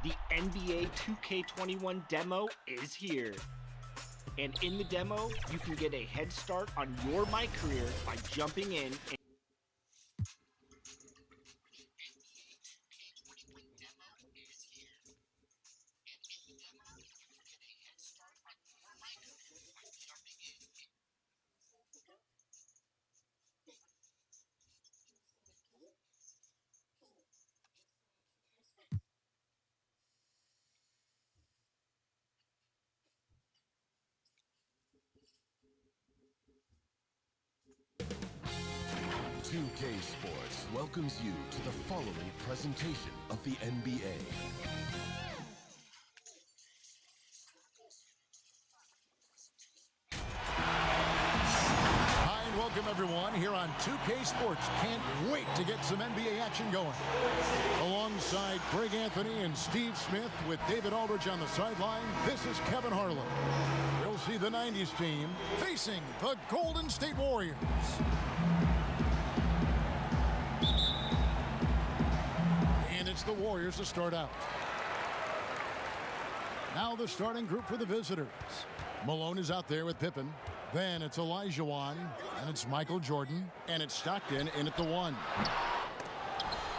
The NBA 2K21 demo is here. And in the demo, you can get a head start on your My Career by jumping in and Sports welcomes you to the following presentation of the NBA. Hi, and welcome everyone here on 2K Sports. Can't wait to get some NBA action going. Alongside Greg Anthony and Steve Smith with David Aldridge on the sideline, this is Kevin Harlan. We'll see the 90s team facing the Golden State Warriors. And it's the Warriors to start out. Now the starting group for the visitors. Malone is out there with Pippen. Then it's Ngaw-Ngawan, and it's Michael Jordan, and it's Stockton in at the 1.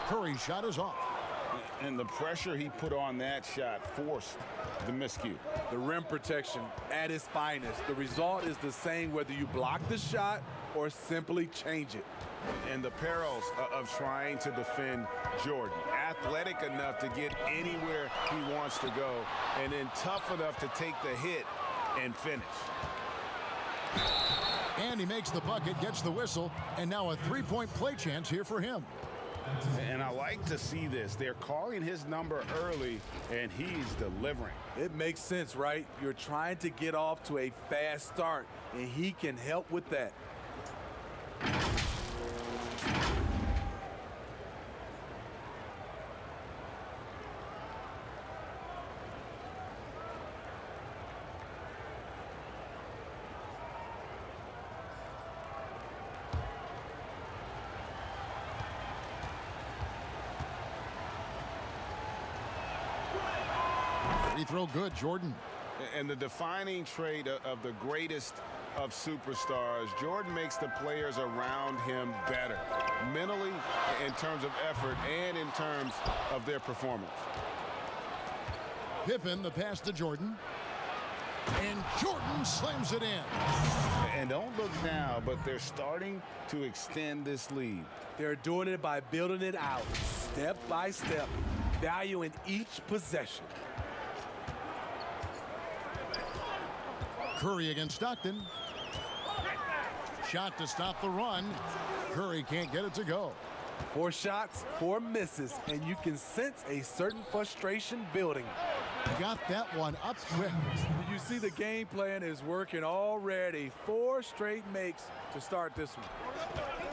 Curry's shot is off. And the pressure he put on that shot forced the miscue. The rim protection at its finest. The result is the same whether you block the shot or simply change it. And the perils of trying to defend Jordan. Athletic enough to get anywhere he wants to go, and then tough enough to take the hit and finish. And he makes the bucket, gets the whistle, and now a three-point play chance here for him. And I like to see this. They're calling his number early, and he's delivering. It makes sense, right? You're trying to get off to a fast start, and he can help with that. Free throw good, Jordan. And the defining trait of the greatest of superstars, Jordan makes the players around him better, mentally, in terms of effort, and in terms of their performance. Pippen, the pass to Jordan. And Jordan slams it in. And don't look now, but they're starting to extend this lead. They're doing it by building it out, step by step, valuing each possession. Curry against Stockton. Shot to stop the run. Curry can't get it to go. 4 shots, 4 misses, and you can sense a certain frustration building. Got that one up quick. You see the game plan is working already. 4 straight makes to start this one.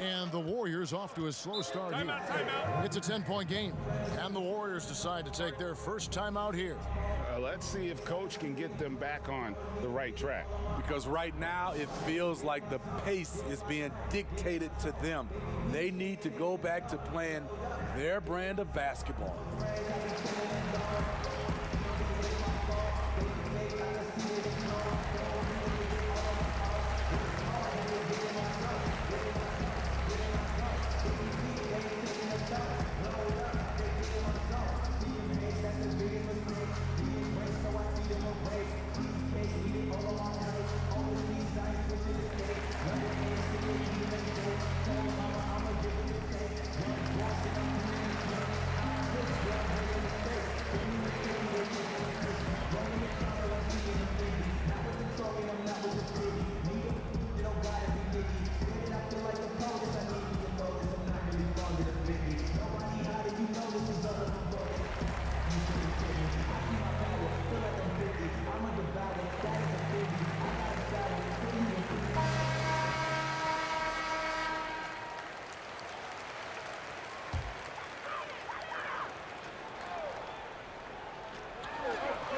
And the Warriors off to a slow start here. It's a 10-point game. And the Warriors decide to take their first timeout here. Let's see if Coach can get them back on the right track. Because right now it feels like the pace is being dictated to them. They need to go back to playing their brand of basketball.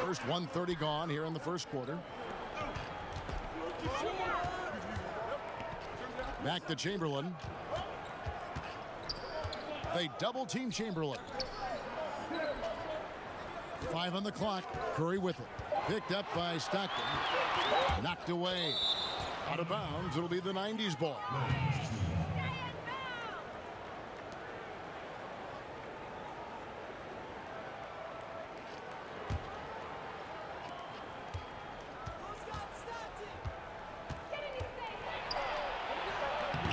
First 1:30 gone here in the first quarter. Back to Chamberlain. They double team Chamberlain. 5 on the clock. Curry with it. Picked up by Stockton. Knocked away. Out of bounds. It'll be the 90s ball.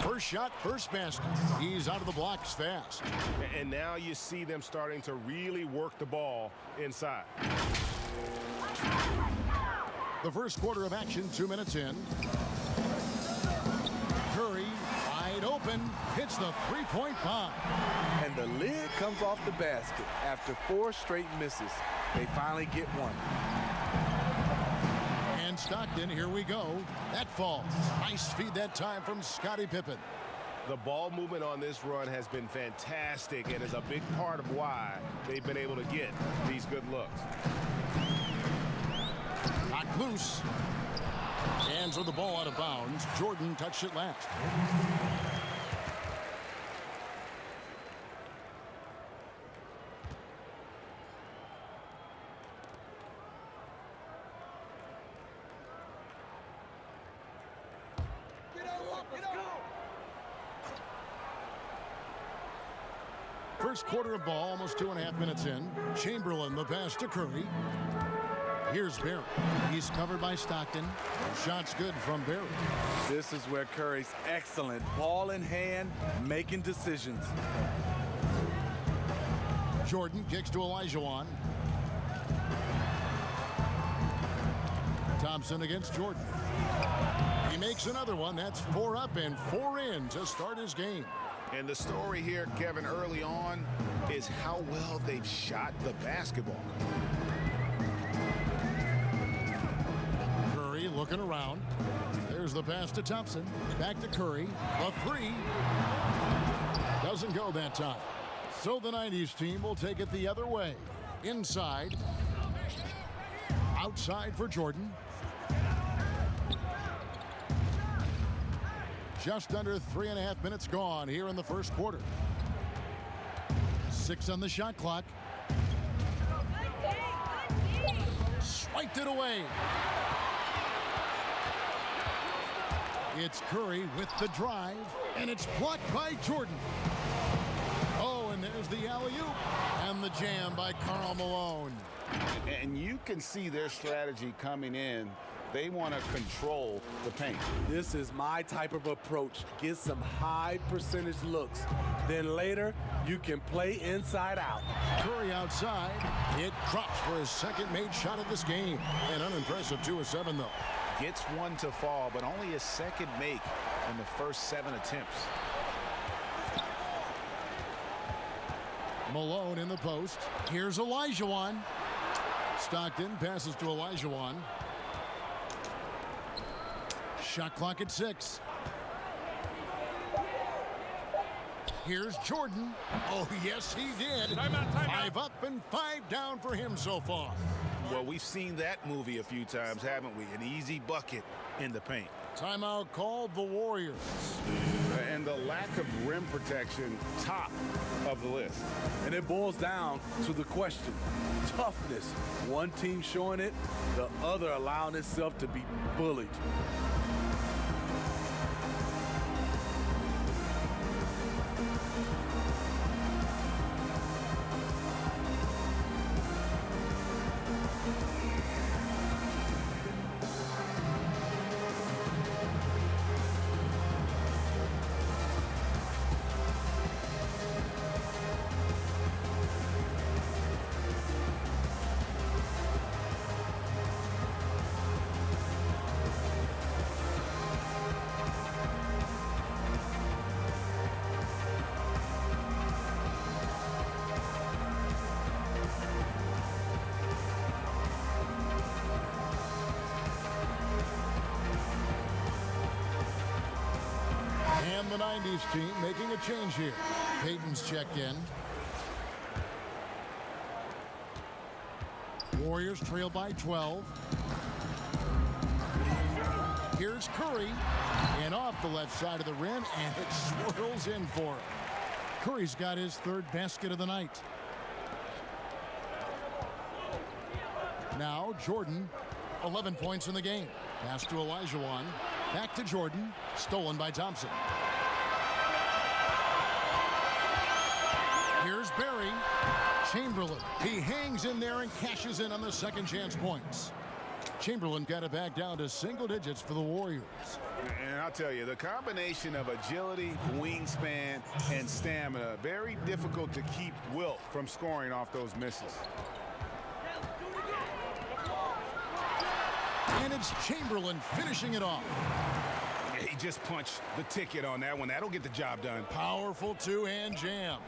First shot, first basket. He's out of the blocks fast. And now you see them starting to really work the ball inside. The first quarter of action, 2 minutes in. Curry, wide open, hits the three-point bomb. And the lid comes off the basket after 4 straight misses. They finally get one. And Stockton, here we go. That falls. Nice feed that time from Scottie Pippen. The ball movement on this run has been fantastic and is a big part of why they've been able to get these good looks. Knocked loose. Hands with the ball out of bounds. Jordan touched it last. First quarter of ball, almost 2.5 minutes in. Chamberlain, the pass to Curry. Here's Barry. He's covered by Stockton. The shot's good from Barry. This is where Curry's excellent. Ball in hand, making decisions. Jordan kicks to Ngaw-Ngawan. Thompson against Jordan. He makes another one. That's 4 up and 4 in to start his game. And the story here, Kevin, early on is how well they've shot the basketball. Curry looking around. There's the pass to Thompson. Back to Curry. A 3. Doesn't go that time. So the 90s team will take it the other way. Inside. Outside for Jordan. Just under 3.5 minutes gone here in the first quarter. 6 on the shot clock. Swiped it away. It's Curry with the drive, and it's blocked by Jordan. Oh, and there's the alley-oop, and the jam by Karl Malone. And you can see their strategy coming in. They want to control the paint. This is my type of approach. Get some high percentage looks. Then later, you can play inside out. Curry outside. It drops for his second made shot of this game. An unimpressive 2 of 7, though. Gets one to fall, but only his second make in the first 7 attempts. Malone in the post. Here's Olajuwon. Stockton passes to Olajuwon. Shot clock at 6. Here's Jordan. Oh, yes, he did. Timeout. 5 up and 5 down for him so far. Well, we've seen that movie a few times, haven't we? An easy bucket in the paint. Timeout called the Warriors. And the lack of rim protection, top of the list. And it boils down to the question, toughness. One team showing it, the other allowing itself to be bullied. And the 90s team making a change here. Payton's checked in. Warriors trail by 12. Here's Curry. And off the left side of the rim, and it swirls in for him. Curry's got his 3rd basket of the night. Now Jordan, 11 points in the game. Pass to Olajuwon. Back to Jordan. Stolen by Thompson. Here's Barry. Chamberlain. He hangs in there and cashes in on the second chance points. Chamberlain got it back down to single digits for the Warriors. And I'll tell you, the combination of agility, wingspan, and stamina, very difficult to keep Wilt from scoring off those misses. And it's Chamberlain finishing it off. Yeah, he just punched the ticket on that one. That'll get the job done. Powerful two-hand jam.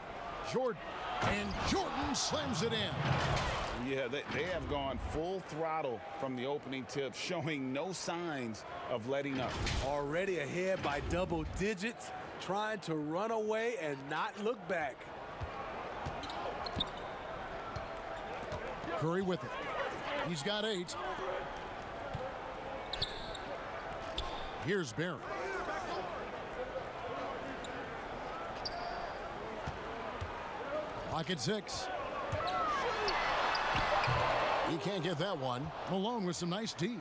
Jordan. And Jordan slams it in. Yeah, they have gone full throttle from the opening tip, showing no signs of letting up. Already ahead by double digits, trying to run away and not look back. Curry with it. He's got 8. Here's Barry. Clock at 6. He can't get that one. Malone with some nice D.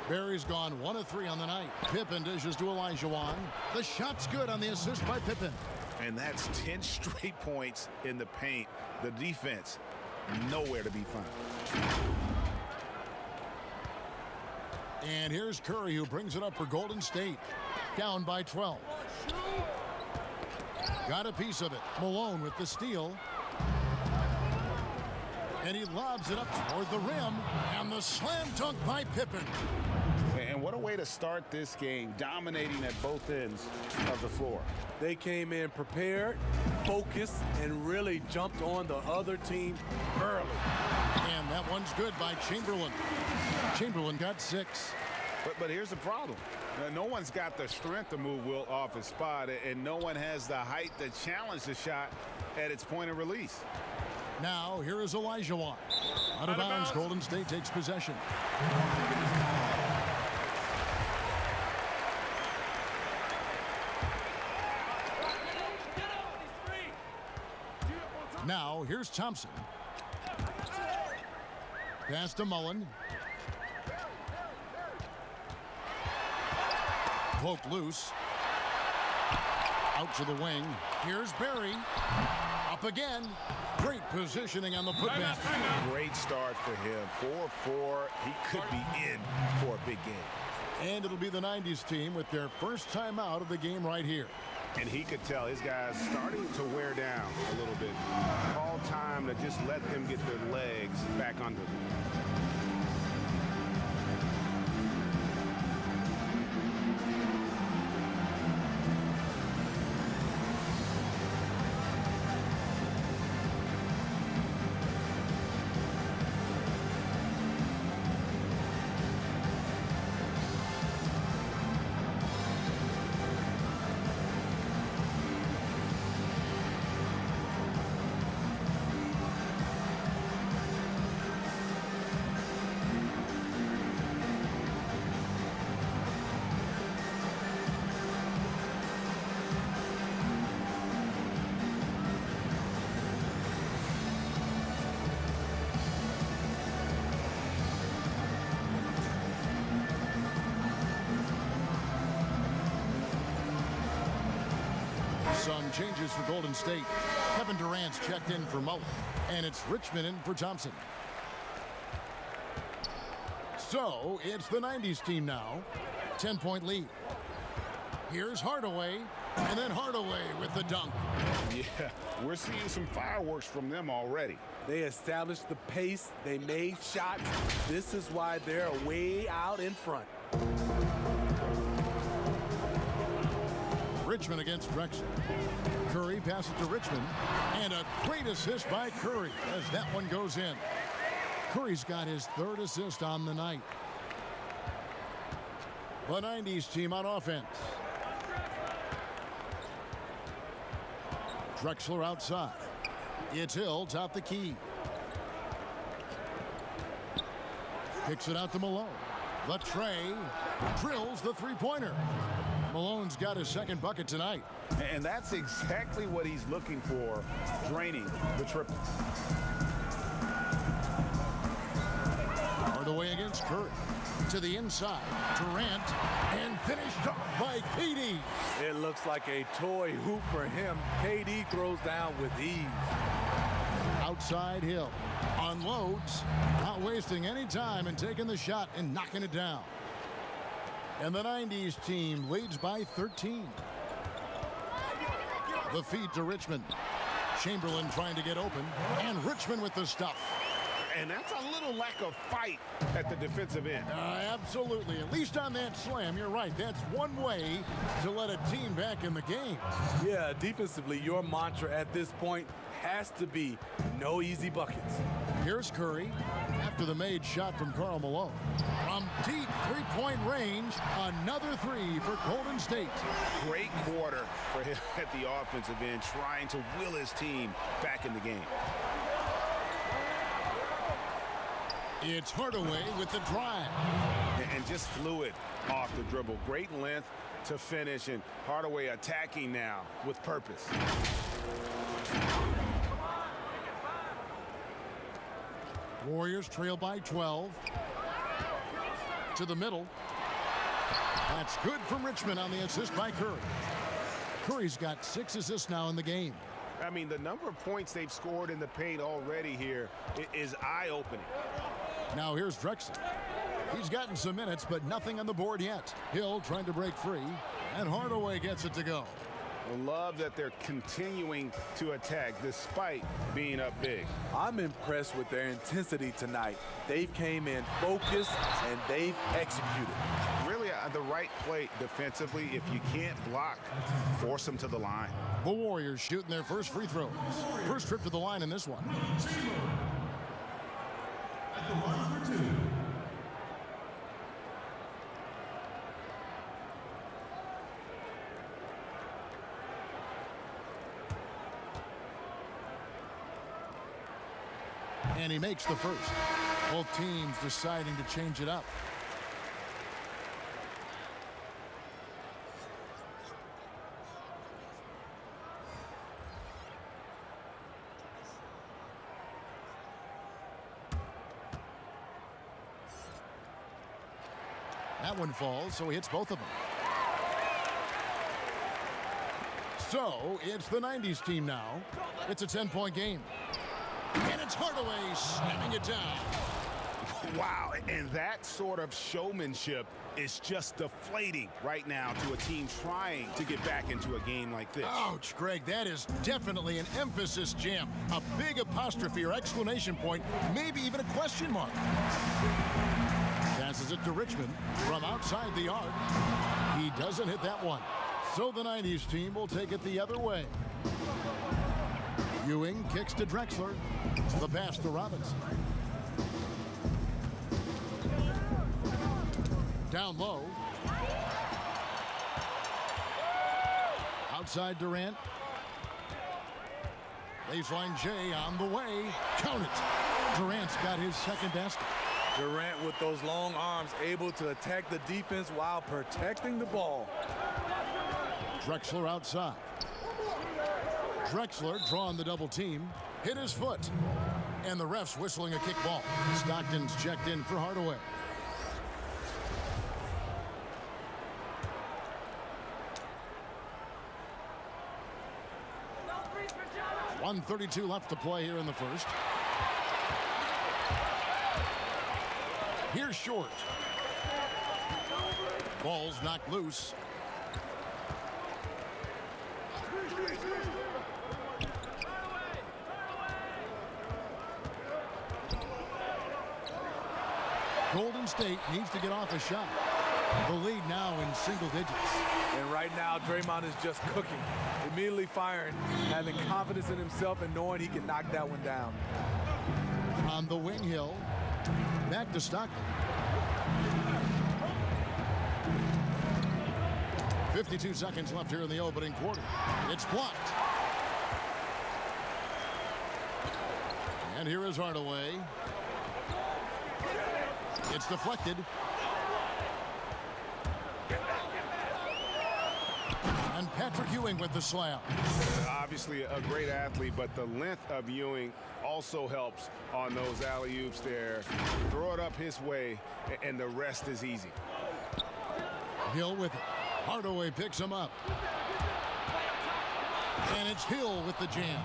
Barry's gone 1 of 3 on the night. Pippen dishes to Olajuwon. The shot's good on the assist by Pippen. And that's 10 straight points in the paint. The defense, nowhere to be found. And here's Curry, who brings it up for Golden State. Down by 12. Got a piece of it. Malone with the steal. And he lobs it up toward the rim. And the slam dunk by Pippen. And what a way to start this game, dominating at both ends of the floor. They came in prepared, focused, and really jumped on the other team early. And that one's good by Chamberlain. Chamberlain got 6. But here's the problem. No one's got the strength to move Wilt off his spot, and no one has the height to challenge the shot at its point of release. Now, here is Olajuwon. Out of bounds, Golden State takes possession. Now, here's Thompson. Pass to Mullen. Poked loose. Out to the wing. Here's Barry. Up again. Great positioning on the putback. Great start for him. 4-4. He could be in for a big game. And it'll be the 90s team with their first time out of the game right here. And he could tell his guys starting to wear down a little bit. Call time to just let them get their legs back under them. Some changes for Golden State. Kevin Durant's checked in for Mullen, and it's Richmond in for Thompson. So it's the 90s team now. 10-point lead. Here's Hardaway, and then Hardaway with the dunk. Yeah, we're seeing some fireworks from them already. They established the pace. They made shots. This is why they're way out in front. Richmond against Drexel. Curry passes to Richmond, and a great assist by Curry as that one goes in. Curry's got his third assist on the night. The 90s team on offense. Drexler outside. It's Hill, top the key. Kicks it out to Malone. The tray drills the three-pointer. Malone's got his second bucket tonight. And that's exactly what he's looking for, draining the triple. Hardaway against Curry. To the inside. Durant. And finished off by KD. It looks like a toy hoop for him. KD throws down with ease. Outside Hill. Unloads. Not wasting any time and taking the shot and knocking it down. And the 90s team leads by 13. The feed to Richmond. Chamberlain trying to get open. And Richmond with the stuff. And that's a little lack of fight at the defensive end. Absolutely. At least on that slam, you're right. That's one way to let a team back in the game. Yeah, defensively, your mantra at this point has to be no easy buckets. Here's Curry after the made shot from Karl Malone. From deep three-point range, another three for Golden State. Great quarter for him at the offensive end, trying to will his team back in the game. It's Hardaway with the drive. And just fluid off the dribble. Great length to finish, and Hardaway attacking now with purpose. Warriors trail by 12. To the middle. That's good from Richmond on the assist by Curry. Curry's got 6 assists now in the game. I mean, the number of points they've scored in the paint already here is eye-opening. Now here's Drexler. He's gotten some minutes, but nothing on the board yet. Hill trying to break free, and Hardaway gets it to go. I love that they're continuing to attack despite being up big. I'm impressed with their intensity tonight. They came in focused, and they've executed. Really the right play defensively. If you can't block, force them to the line. The Warriors shooting their first free throws. First trip to the line in this one. At the line for 2. And he makes the first. Both teams deciding to change it up. That one falls, so he hits both of them. So it's the 90s team now. It's a 10-point game. And it's Hardaway slamming it down. Wow, and that sort of showmanship is just deflating right now to a team trying to get back into a game like this. Ouch, Greg, that is definitely an emphasis jam. A big apostrophe or exclamation point, maybe even a question mark. Passes it to Richmond from outside the arc. He doesn't hit that one. So the 90s team will take it the other way. Ewing kicks to Drexler. The pass to Robinson. Down low. Outside Durant. Baseline J on the way. Count it. Durant's got his second basket. Durant with those long arms able to attack the defense while protecting the ball. Drexler outside. Drexler drawing the double team. Hit his foot. And the ref's whistling a kick ball. Stockton's checked in for Hardaway. 1:32 left to play here in the first. Here's Short. Ball's knocked loose. Golden State needs to get off a shot. The lead now in single digits. And right now, Draymond is just cooking. Immediately firing, having confidence in himself and knowing he can knock that one down. On the wing, Hill. Back to Stockton. 52 seconds left here in the opening quarter. It's blocked. And here is Hardaway. It's deflected. And Patrick Ewing with the slam. Obviously a great athlete, but the length of Ewing also helps on those alley-oops there. Throw it up his way, and the rest is easy. Hill with it. Hardaway picks him up. And it's Hill with the jam.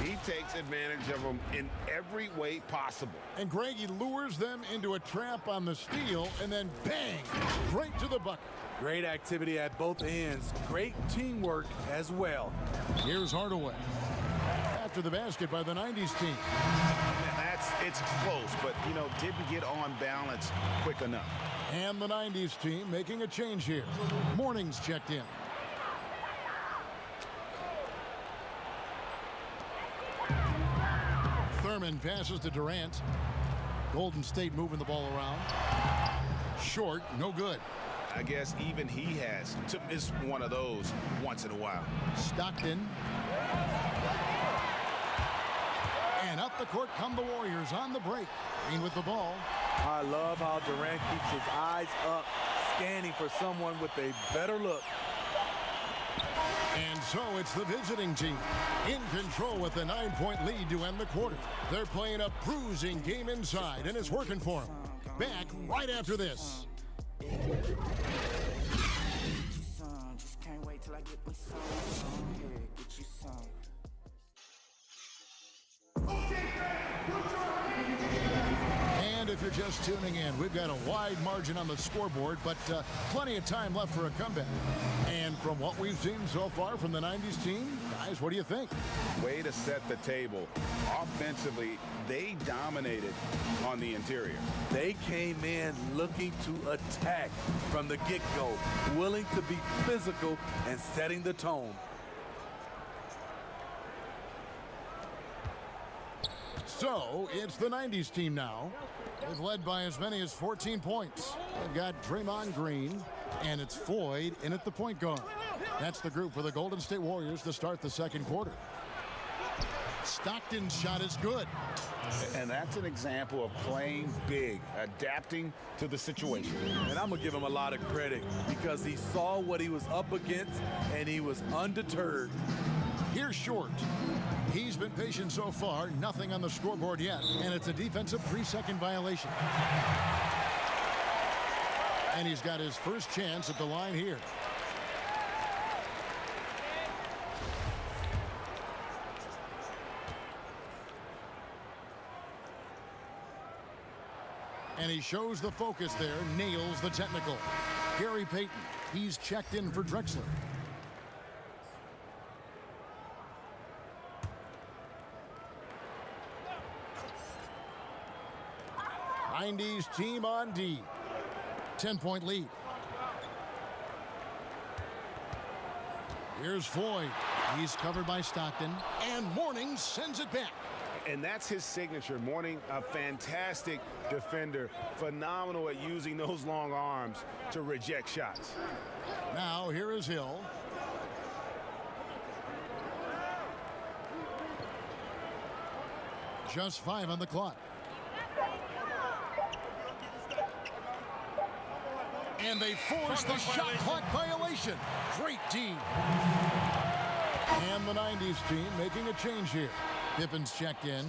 He takes advantage of them in every way possible. And Greg, he lures them into a trap on the steal, and then bang, right to the bucket. Great activity at both ends. Great teamwork as well. Here's Hardaway. After the basket by the 90s team. It's close, but, didn't get on balance quick enough. And the 90s team making a change here. Mornings checked in. Thurman passes to Durant. Golden State moving the ball around. Short, no good. I guess even he has to miss one of those once in a while. Stockton. And up the court come the Warriors on the break. Green with the ball. I love how Durant keeps his eyes up, scanning for someone with a better look. And so it's the visiting team in control with a 9-point lead to end the quarter. They're playing a bruising game inside, and it's working for them. Back right after this. And if you're just tuning in, we've got a wide margin on the scoreboard, but plenty of time left for a comeback. And from what we've seen so far from the 90s team, guys, what do you think? Way to set the table. Offensively, they dominated on the interior. They came in looking to attack from the get-go, willing to be physical and setting the tone. So it's the 90s team now. They've led by as many as 14 points. They've got Draymond Green, and it's Floyd in at the point guard. That's the group for the Golden State Warriors to start the second quarter. Stockton's shot is good. And that's an example of playing big, adapting to the situation. And I'm going to give him a lot of credit because he saw what he was up against, and he was undeterred. Here's Short. He's been patient so far, nothing on the scoreboard yet, and it's a defensive 3-second violation. And he's got his first chance at the line here. And he shows the focus there, nails the technical. Gary Payton, he's checked in for Drexler. '90s team on D. 10-point lead. Here's Floyd. He's covered by Stockton. And Morning sends it back. And that's his signature. Morning, a fantastic defender. Phenomenal at using those long arms to reject shots. Now here is Hill. Just 5 on the clock. And they force the shot clock violation. Great team. And the 90s team making a change here. Pippin's checked in.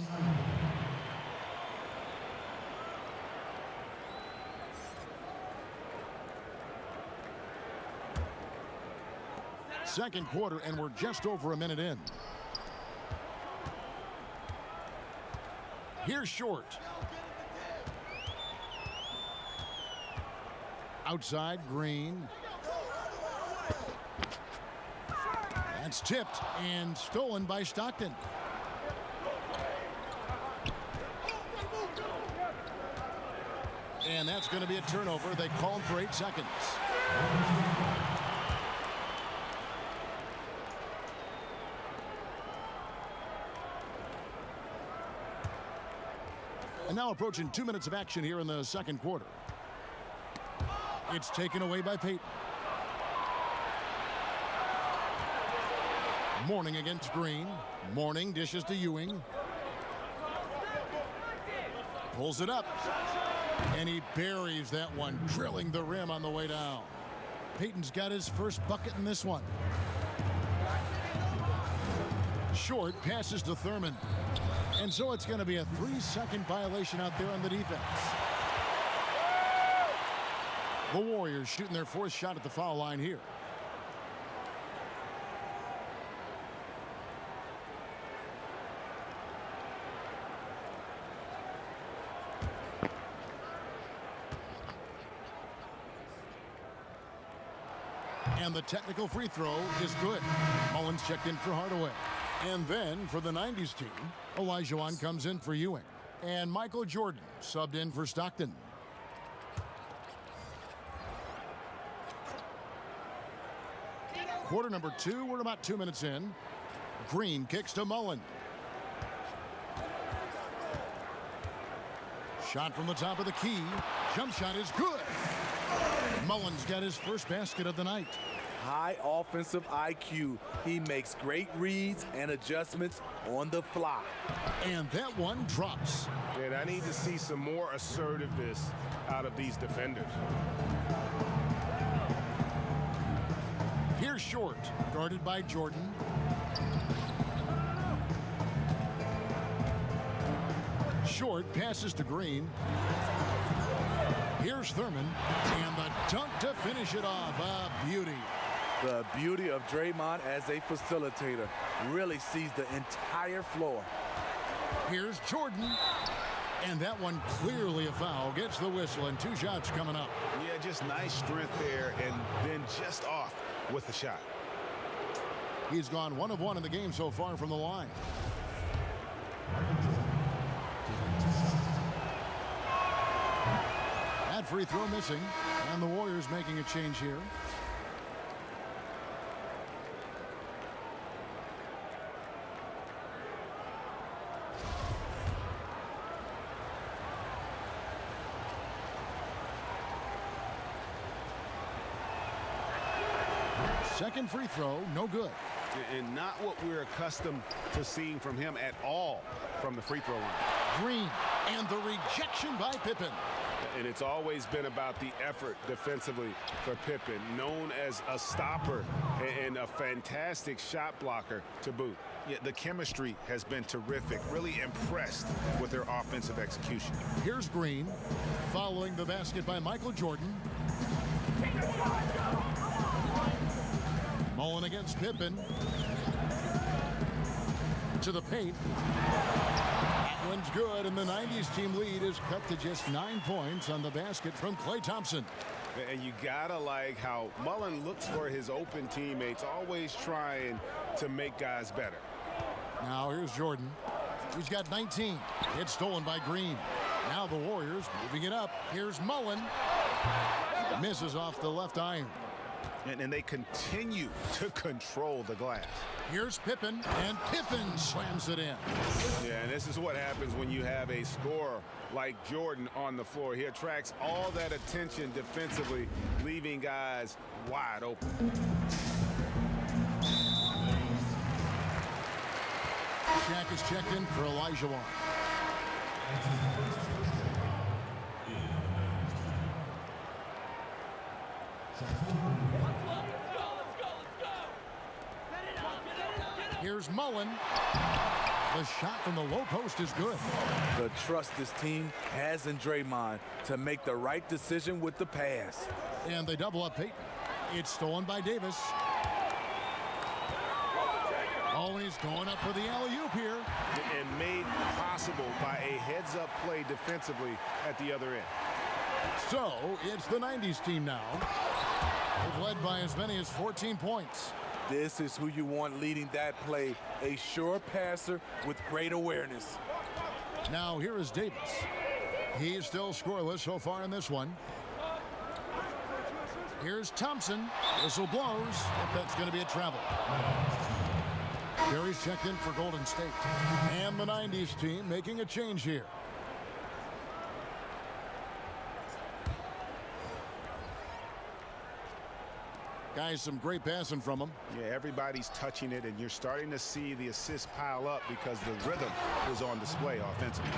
Second quarter, and we're just over a minute in. Here's Short. Outside, Green. That's tipped and stolen by Stockton. And that's going to be a turnover. They called for 8 seconds. And now approaching 2 minutes of action here in the second quarter. It's taken away by Peyton. Mourning against Green. Mourning dishes to Ewing. Pulls it up. And he buries that one, drilling the rim on the way down. Peyton's got his first bucket in this one. Short passes to Thurman. And so it's going to be a 3-second violation out there on the defense. The Warriors shooting their 4th shot at the foul line here. And the technical free throw is good. Mullins checked in for Hardaway. And then for the 90s team, Ngaw-Ngawan comes in for Ewing. And Michael Jordan subbed in for Stockton. Quarter number 2, we're about 2 minutes in. Green kicks to Mullen. Shot from the top of the key. Jump shot is good. Mullen's got his first basket of the night. High offensive IQ. He makes great reads and adjustments on the fly. And that one drops. And I need to see some more assertiveness out of these defenders. Here's Short, guarded by Jordan. Short passes to Green. Here's Thurman, and the dunk to finish it off. A beauty. The beauty of Draymond as a facilitator. Really sees the entire floor. Here's Jordan. And that one clearly a foul. Gets the whistle, and 2 shots coming up. Yeah, just nice strength there, and then just off with the shot. He's gone 1 of 1 in the game so far from the line. That free throw missing, and the Warriors making a change here. Second free throw, no good. And not what we're accustomed to seeing from him at all from the free throw line. Green, and the rejection by Pippen. And it's always been about the effort defensively for Pippen, known as a stopper and a fantastic shot blocker to boot. Yeah, the chemistry has been terrific. Really impressed with their offensive execution. Here's Green, following the basket by Michael Jordan. Mullen against Pippen. To the paint. That one's good, and the 90s team lead is cut to just 9 points on the basket from Klay Thompson. And you gotta like how Mullen looks for his open teammates, always trying to make guys better. Now here's Jordan. He's got 19. It's stolen by Green. Now the Warriors moving it up. Here's Mullen. Misses off the left iron. And they continue to control the glass. Here's Pippen, and Pippen slams it in. Yeah, and this is what happens when you have a scorer like Jordan on the floor. He attracts all that attention defensively, leaving guys wide open. Shaq is checked in for Ngaw-Ngawan. Here's Mullen. The shot from the low post is good. The trust this team has in Draymond to make the right decision with the pass. And they double up Peyton. It's stolen by Davis. Oh, and he's going up for the alley-oop here. And made possible by a heads-up play defensively at the other end. So it's the 90s team now. They've led by as many as 14 points. This is who you want leading that play, a sure passer with great awareness. Now here is Davis. He's still scoreless so far in this one. Here's Thompson. Whistle blows. If that's going to be a travel. Barry's checked in for Golden State. And the 90s team making a change here. Guys, some great passing from him. Yeah, everybody's touching it, and you're starting to see the assists pile up because the rhythm is on display offensively.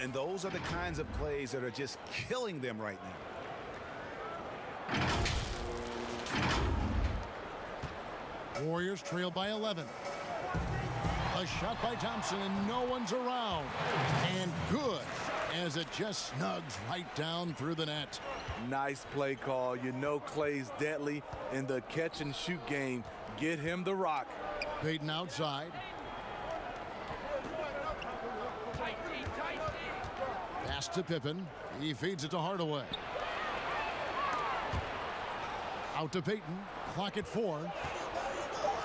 And those are the kinds of plays that are just killing them right now. Warriors trail by 11. A shot by Thompson, and no one's around. And good, as it just snugs right down through the net. Nice play call. You know Clay's deadly in the catch-and-shoot game. Get him the rock. Payton outside. Pass to Pippen. He feeds it to Hardaway. Out to Payton. Clock at 4.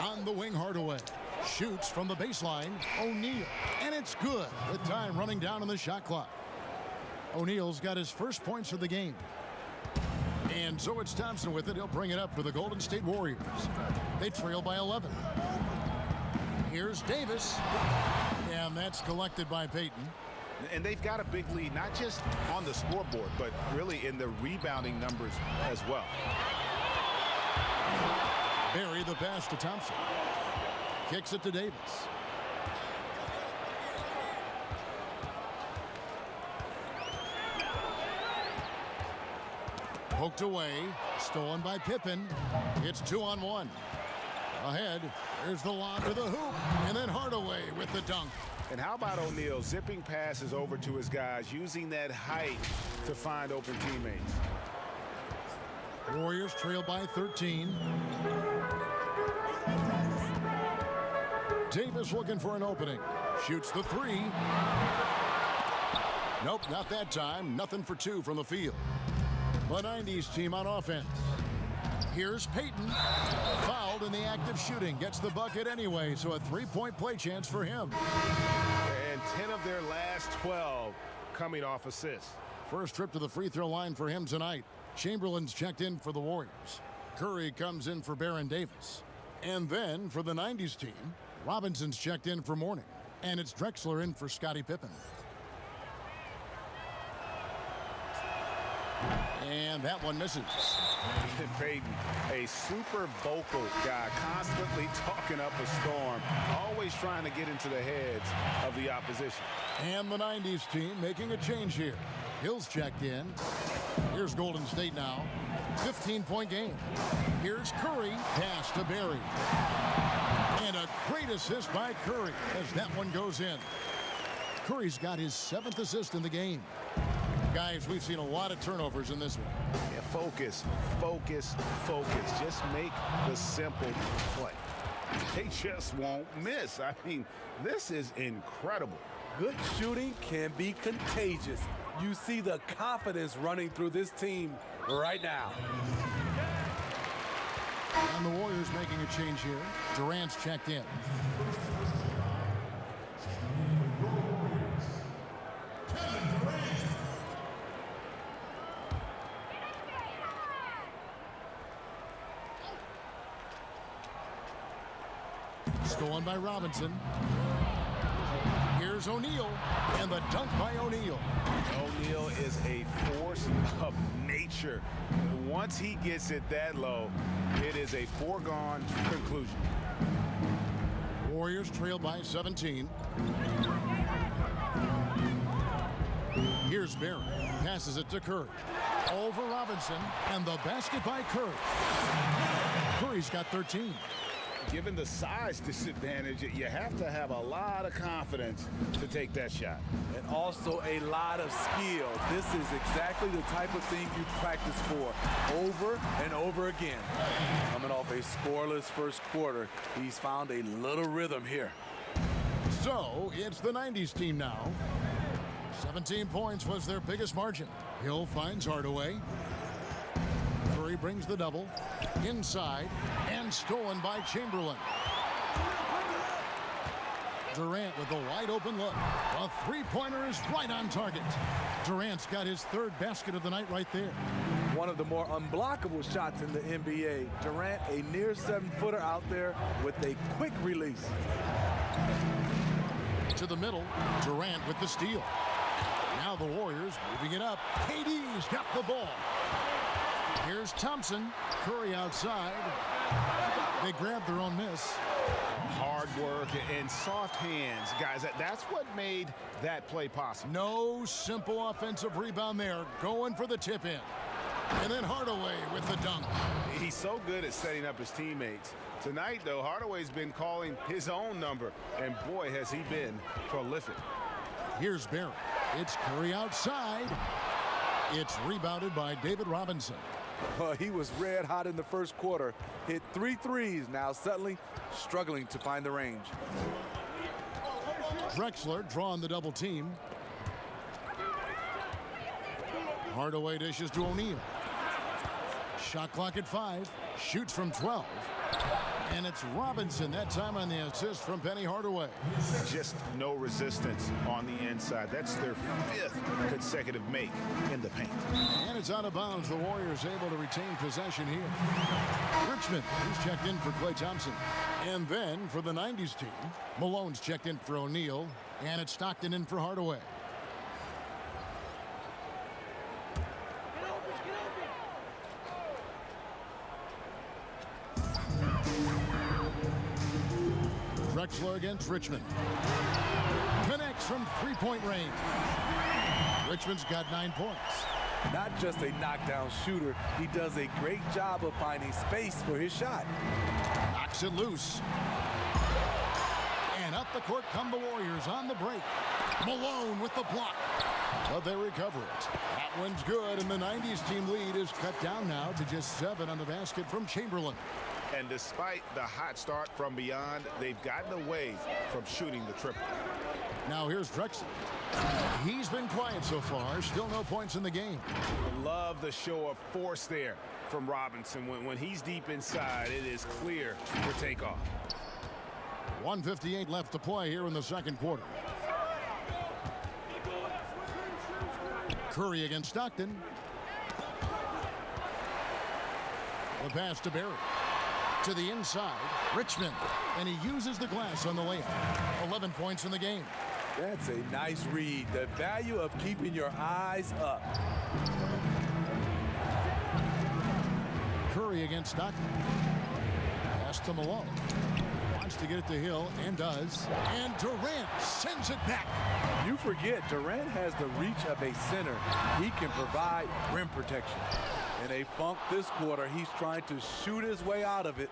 On the wing, Hardaway. Shoots from the baseline. O'Neal. And it's good with time running down on the shot clock. O'Neal's got his first points of the game. And so it's Thompson with it. He'll bring it up for the Golden State Warriors. They trail by 11. Here's Davis. And that's collected by Payton. And they've got a big lead, not just on the scoreboard, but really in the rebounding numbers as well. Barry the pass to Thompson. Kicks it to Davis. Poked away. Stolen by Pippen. It's 2-on-1. Ahead. There's the lob to the hoop. And then Hardaway with the dunk. And how about O'Neal zipping passes over to his guys, using that height to find open teammates. Warriors trail by 13. Davis looking for an opening. Shoots the 3. Nope, not that time. Nothing for 2 from the field. The 90s team on offense. Here's Payton. Fouled in the act of shooting. Gets the bucket anyway, so a 3-point play chance for him. And 10 of their last 12 coming off assists. First trip to the free throw line for him tonight. Chamberlain's checked in for the Warriors. Curry comes in for Baron Davis. And then for the 90s team, Robinson's checked in for Mourning. And it's Drexler in for Scottie Pippen. And that one misses. Payton, a super vocal guy, constantly talking up a storm, always trying to get into the heads of the opposition. And the 90s team making a change here. Hill's checked in. Here's Golden State now. 15-point game. Here's Curry. Pass to Barry. And a great assist by Curry as that one goes in. Curry's got his 7th assist in the game. Guys, we've seen a lot of turnovers in this one. Yeah, focus, focus, focus. Just make the simple play. They just won't miss. I mean, this is incredible. Good shooting can be contagious. You see the confidence running through this team right now. And the Warriors making a change here. Durant's checked in. Stolen by Robinson. Here's O'Neal, and the dunk by O'Neal. O'Neal is a force of nature. Once he gets it that low, it is a foregone conclusion. Warriors trail by 17. Here's Barry. Passes it to Curry. Over Robinson, and the basket by Curry. Curry's got 13. given the size disadvantage, you have to have a lot of confidence to take that shot. And also a lot of skill. This is exactly the type of thing you practice for over and over again. Coming off a scoreless first quarter, he's found a little rhythm here. So it's the 90s team now. 17 points was their biggest margin. Hill finds Hardaway. Curry brings the double. Inside and stolen by Chamberlain. Durant with a wide open look. A three-pointer is right on target. Durant's got his third basket of the night right there. One of the more unblockable shots in the NBA. Durant, a near 7-footer out there with a quick release. To the middle, Durant with the steal. Now the Warriors moving it up. KD's got the ball. Here's Thompson. Curry outside. They grab their own miss. Hard work and soft hands, guys. That's what made that play possible. No simple offensive rebound there. Going for the tip in. And then Hardaway with the dunk. He's so good at setting up his teammates. Tonight, though, Hardaway's been calling his own number, and boy, has he been prolific. Here's Barrett. It's Curry outside. It's rebounded by David Robinson. He was red hot in the first quarter. Hit 3 threes. Now suddenly struggling to find the range. Drexler drawing the double team. Hardaway dishes to O'Neal. Shot clock at 5. Shoots from 12. And it's Robinson that time on the assist from Penny Hardaway. Just no resistance on the inside. That's their 5th consecutive make in the paint. And it's out of bounds. The Warriors able to retain possession here. Richmond, he's checked in for Klay Thompson. And then for the 90s team, Malone's checked in for O'Neal. And it's Stockton in for Hardaway. Drexler against Richmond. Connects from three-point range. Richmond's got 9 points. Not just a knockdown shooter, he does a great job of finding space for his shot. Knocks it loose. And up the court come the Warriors on the break. Malone with the block. But they recover it. That one's good, and the 90s team lead is cut down now to just 7 on the basket from Chamberlain. And despite the hot start from beyond, they've gotten away from shooting the triple. Now here's Drexler. He's been quiet so far. Still no points in the game. Love the show of force there from Robinson. When he's deep inside, it is clear for takeoff. 1:58 left to play here in the second quarter. Curry against Stockton. The pass to Barry. To the inside, Richmond, and he uses the glass on the layup. 11 points in the game. That's a nice read. The value of keeping your eyes up. Curry against Stockton. Pass to Malone. Wants to get it to Hill, and does. And Durant sends it back. You forget, Durant has the reach of a center. He can provide rim protection. In a funk this quarter, he's trying to shoot his way out of it.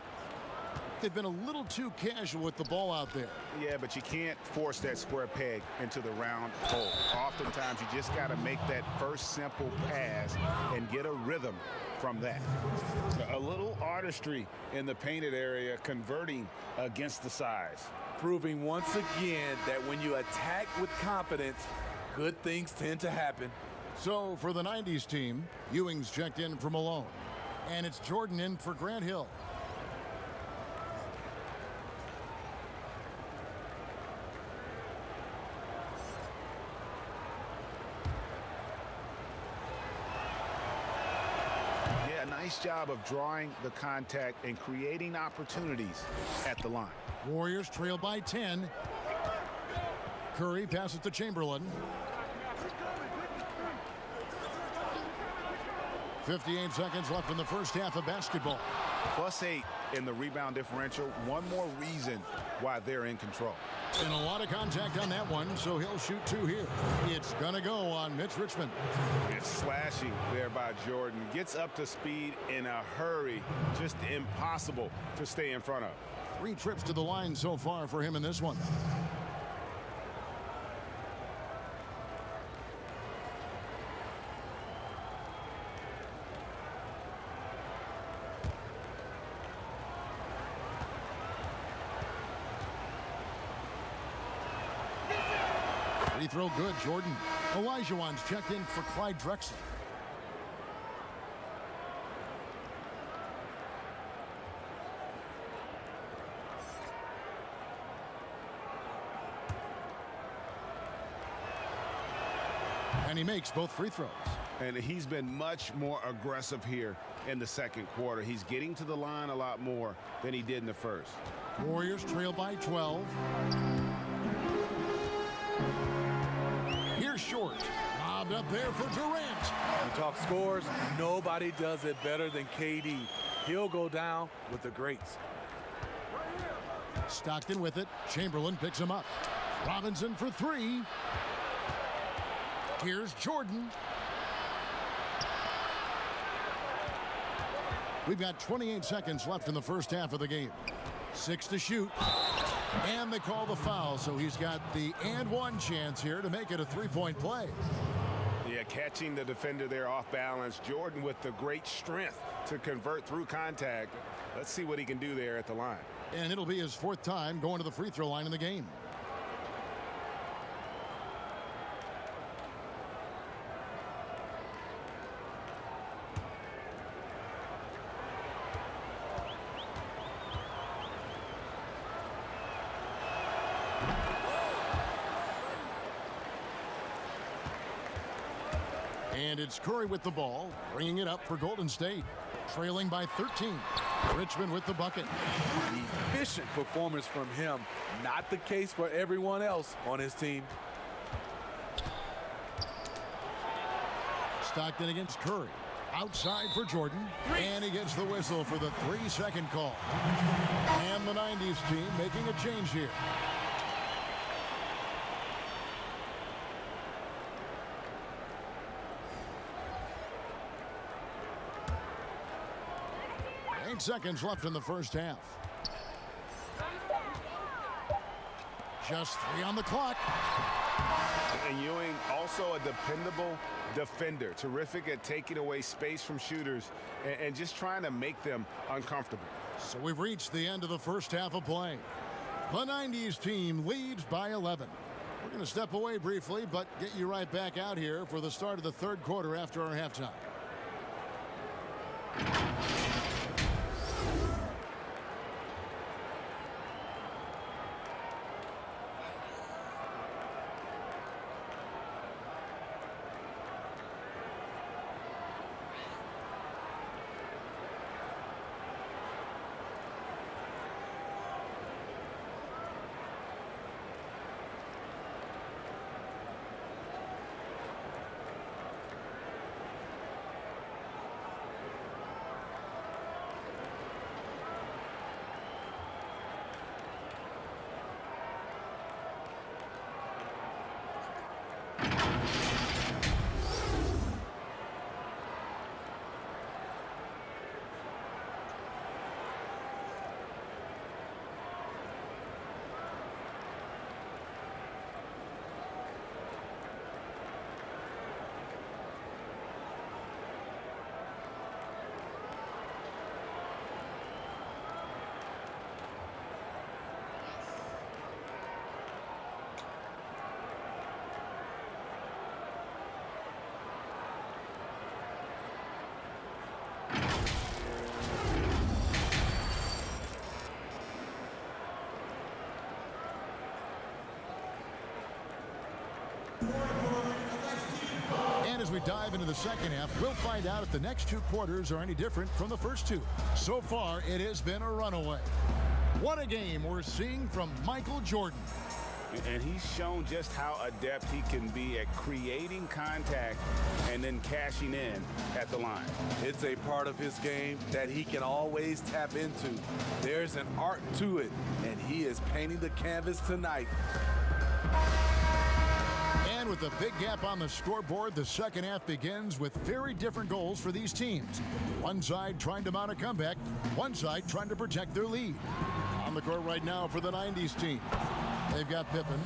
They've been a little too casual with the ball out there. Yeah, but you can't force that square peg into the round hole. Oftentimes, you just got to make that first simple pass and get a rhythm from that. A little artistry in the painted area, converting against the size. Proving once again that when you attack with confidence, good things tend to happen. So for the 90s team, Ewing's checked in for Malone. And it's Jordan in for Grant Hill. Yeah, nice job of drawing the contact and creating opportunities at the line. Warriors trail by 10. Curry passes to Chamberlain. 58 seconds left in the first half of basketball. +8 in the rebound differential. One more reason why they're in control. And a lot of contact on that one, so he'll shoot 2 here. It's going to go on Mitch Richmond. It's slashing there by Jordan. Gets up to speed in a hurry. Just impossible to stay in front of. 3 trips to the line so far for him in this one. Free throw good, Jordan. Ngaw-Ngawan's checked in for Clyde Drexel. And he makes both free throws. And he's been much more aggressive here in the second quarter. He's getting to the line a lot more than he did in the first. Warriors trail by 12. Here's Short. Lobbed up there for Durant. You talk scores, nobody does it better than KD. He'll go down with the greats. Stockton with it. Chamberlain picks him up. Robinson for 3. Here's Jordan. We've got 28 seconds left in the first half of the game. 6 to shoot. And they call the foul, so he's got the and one chance here to make it a 3-point play. Yeah, catching the defender there off balance. Jordan with the great strength to convert through contact. Let's see what he can do there at the line. And it'll be his 4th time going to the free throw line in the game. And it's Curry with the ball, bringing it up for Golden State, trailing by 13. Richmond with the bucket. Efficient performance from him. Not the case for everyone else on his team. Stockton against Curry. Outside for Jordan. And he gets the whistle for the 3-second call. And the 90s team making a change here. Seconds left in the first half. Just 3 on the clock. And Ewing also a dependable defender. Terrific at taking away space from shooters and just trying to make them uncomfortable. So we've reached the end of the first half of play. The 90s team leads by 11. We're going to step away briefly, but get you right back out here for the start of the third quarter after our halftime. And as we dive into the second half, we'll find out if the next 2 quarters are any different from the first 2. So far, it has been a runaway. What a game we're seeing from Michael Jordan. And he's shown just how adept he can be at creating contact and then cashing in at the line. It's a part of his game that he can always tap into. There's an art to it, and he is painting the canvas tonight. And with a big gap on the scoreboard, the second half begins with very different goals for these teams. One side trying to mount a comeback, one side trying to protect their lead. On the court right now for the 90s team. They've got Pippen.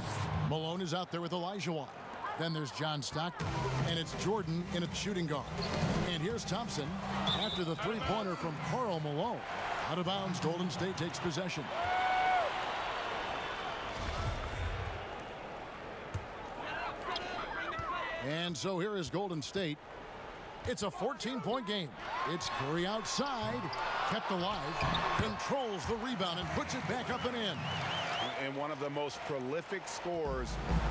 Malone is out there with Olajuwon. Then there's John Stockton. And it's Jordan in at shooting guard. And here's Thompson after the three-pointer from Karl Malone. Out of bounds, Golden State takes possession. And so here is Golden State. It's a 14-point game. It's Curry outside, kept alive, controls the rebound and puts it back up and in. And one of the most prolific scorers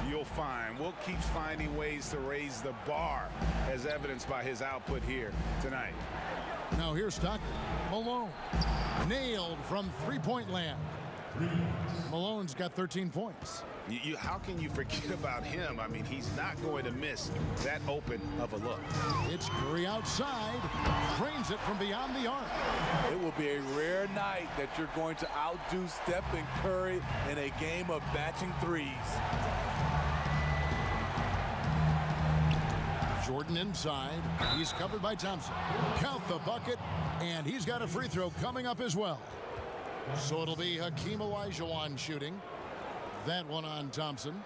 you'll find. Wilt keeps finding ways to raise the bar, as evidenced by his output here tonight. Now here's Stockton. Malone nailed from three-point land. Malone's got 13 points. How can you forget about him? I mean, he's not going to miss that open of a look. It's Curry outside, drains it from beyond the arc. It will be a rare night that you're going to outdo Stephen Curry in a game of batching threes. Jordan inside. He's covered by Thompson. Count the bucket, and he's got a free throw coming up as well. So it'll be Hakeem Olajuwon shooting. That one on Thompson.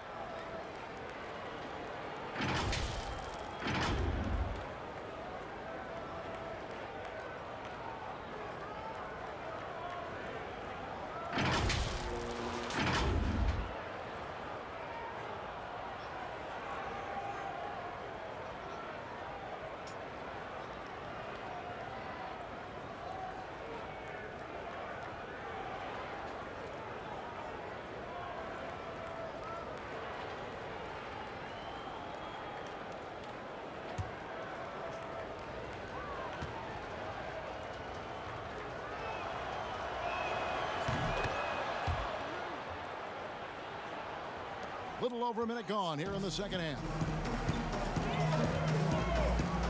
Little over a minute gone here in the second half.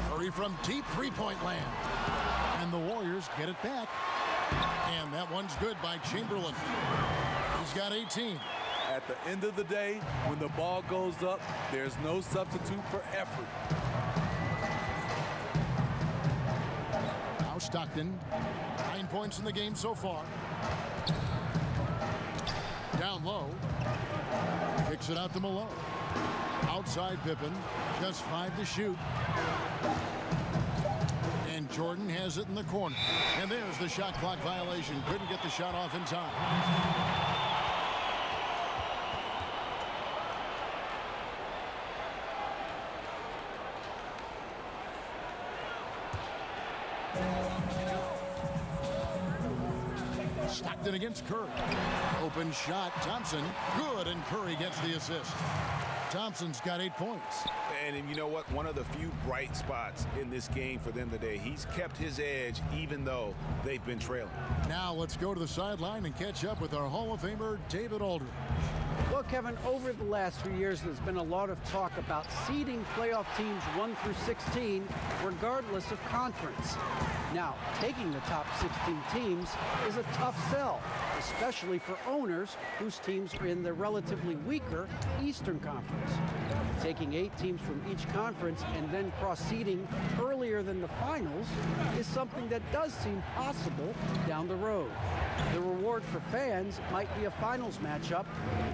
Curry from deep three-point land. And the Warriors get it back. And that one's good by Chamberlain. He's got 18. At the end of the day, when the ball goes up, there's no substitute for effort. Now Stockton, 9 points in the game so far. Down low. Kicks it out to Malone. Outside Pippen. Just 5 to shoot. And Jordan has it in the corner. And there's the shot clock violation. Couldn't get the shot off in time. Stockton against Curry. Open shot. Thompson. Good. And Curry gets the assist. Thompson's got 8 points. And you know what? One of the few bright spots in this game for them today. He's kept his edge even though they've been trailing. Now let's go to the sideline and catch up with our Hall of Famer, David Aldridge. Well, Kevin, over the last 3 years, there's been a lot of talk about seeding playoff teams 1 through 16, regardless of conference. Now, taking the top 16 teams is a tough sell, especially for owners whose teams are in the relatively weaker Eastern Conference. Taking 8 teams from each conference and then cross-seeding earlier than the finals is something that does seem possible down the road. The reward for fans might be a finals matchup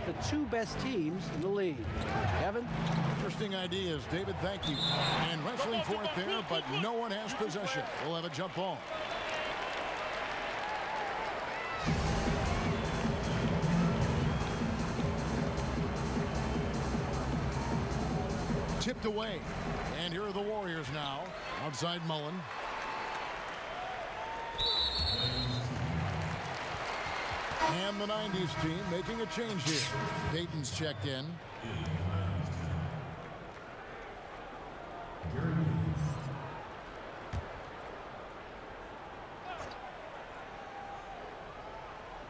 with the 2 best teams in the league. Kevin? Interesting ideas, David. Thank you. And wrestling for it there, but no one has possession. We'll have a jump ball. Tipped away. And here are the Warriors now. Outside Mullen. And the 90s team making a change here. Payton's checked in.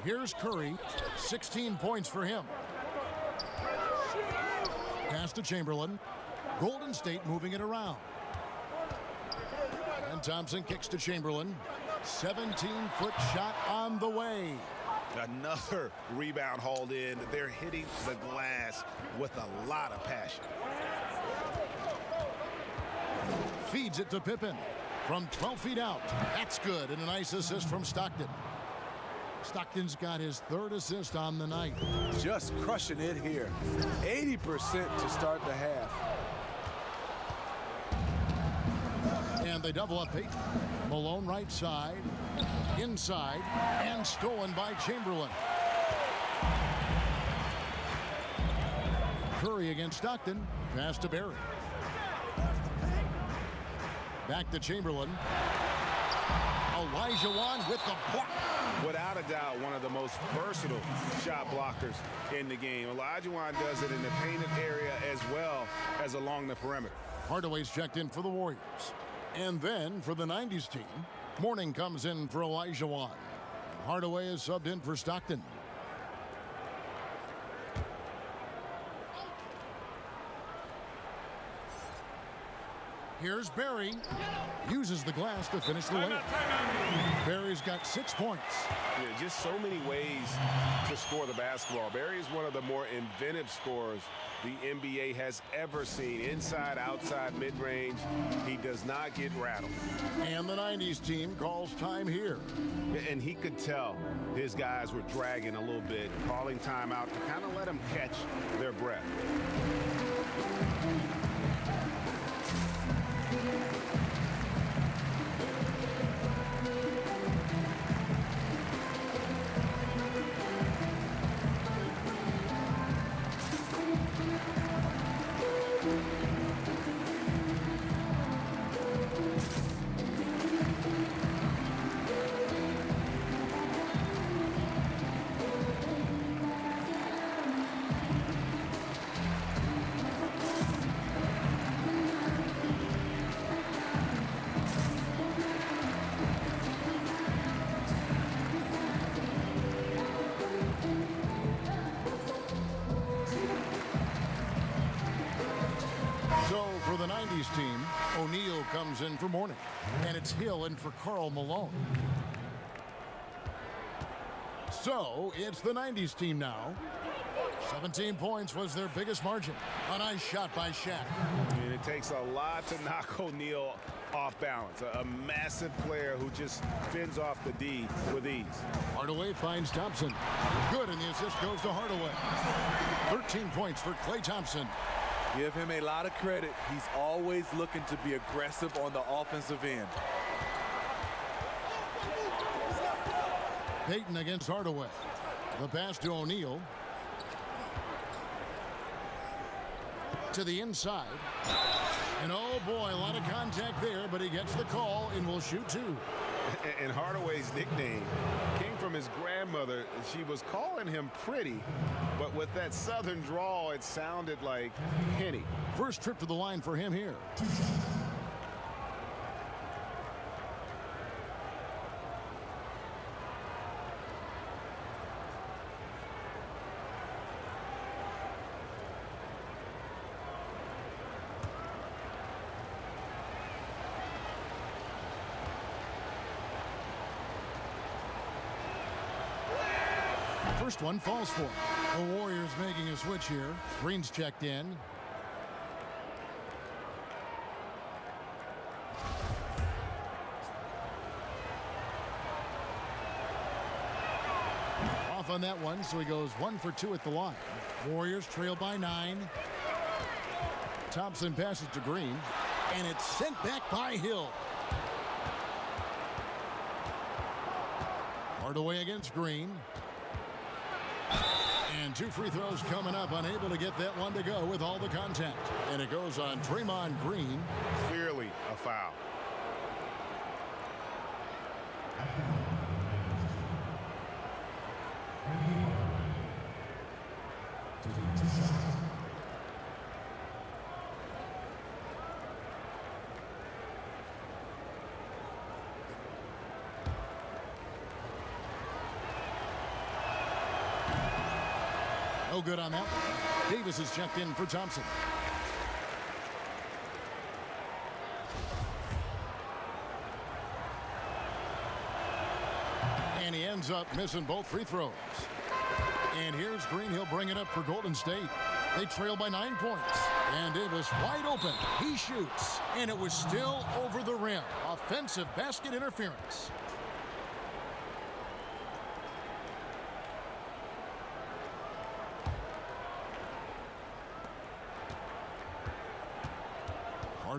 Here's Curry. 16 points for him. Pass to Chamberlain. Golden State moving it around. And Thompson kicks to Chamberlain. 17-foot shot on the way. Another rebound hauled in. They're hitting the glass with a lot of passion. Feeds it to Pippen from 12 feet out. That's good, and a nice assist from Stockton. Stockton's got his 3rd assist on the night. Just crushing it here. 80% to start the half. And they double up Peyton. Malone right side, inside, and stolen by Chamberlain. Curry against Stockton. Pass to Barry. Back to Chamberlain. Ngaw-Ngawan with the block. Without a doubt, one of the most versatile shot blockers in the game. Ngaw-Ngawan does it in the painted area as well as along the perimeter. Hardaway's checked in for the Warriors. And then for the 90s team, Mourning comes in for Ngaw-Ngawan. Hardaway is subbed in for Stockton. Here's Barry. Uses the glass to finish the layup. Barry's got 6 points. Yeah, just so many ways to score the basketball. Barry is one of the more inventive scorers the NBA has ever seen. Inside, outside, mid-range. He does not get rattled. And the 90s team calls time here. And he could tell his guys were dragging a little bit, calling timeout to kind of let them catch their breath. So for the 90s team, O'Neal comes in for Mourning. And it's Hill in for Karl Malone. So it's the 90s team now. 17 points was their biggest margin. A nice shot by Shaq. And it takes a lot to knock O'Neal off balance. A massive player who just fends off the D with ease. Hardaway finds Thompson. Good, and the assist goes to Hardaway. 13 points for Klay Thompson. Give him a lot of credit. He's always looking to be aggressive on the offensive end. Peyton against Hardaway. The pass to O'Neal. To the inside. And oh boy, a lot of contact there, but he gets the call and will shoot 2. And Hardaway's nickname came from his grandmother. She was calling him Pretty, but with that southern drawl, it sounded like Henny. First trip to the line for him here. First one falls for him. The Warriors making a switch here. Green's checked in. Off on that one, so he goes 1 for 2 at the line. Warriors trail by 9. Thompson passes to Green, and it's sent back by Hill. Hardaway against Green. And 2 free throws coming up, unable to get that one to go with all the contact. And it goes on Draymond Green. Clearly a foul. No good on that one. Davis is checked in for Thompson. And he ends up missing both free throws. And here's Green. He'll bring it up for Golden State. They trail by 9 points. And Davis wide open. He shoots. And it was still over the rim. Offensive basket interference.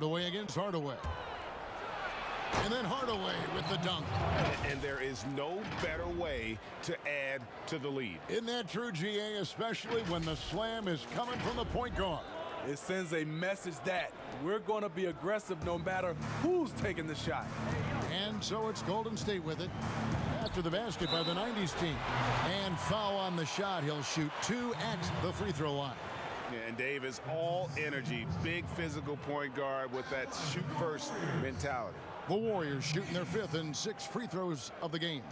Hardaway against Hardaway. And then Hardaway with the dunk. And there is no better way to add to the lead. Isn't that true, GA, especially when the slam is coming from the point guard? It sends a message that we're going to be aggressive no matter who's taking the shot. And so it's Golden State with it. After the basket by the 90s team. And foul on the shot. He'll shoot 2 at the free throw line. And Dave is all energy. Big physical point guard with that shoot first mentality. The Warriors shooting their 5th and 6th free throws of the game.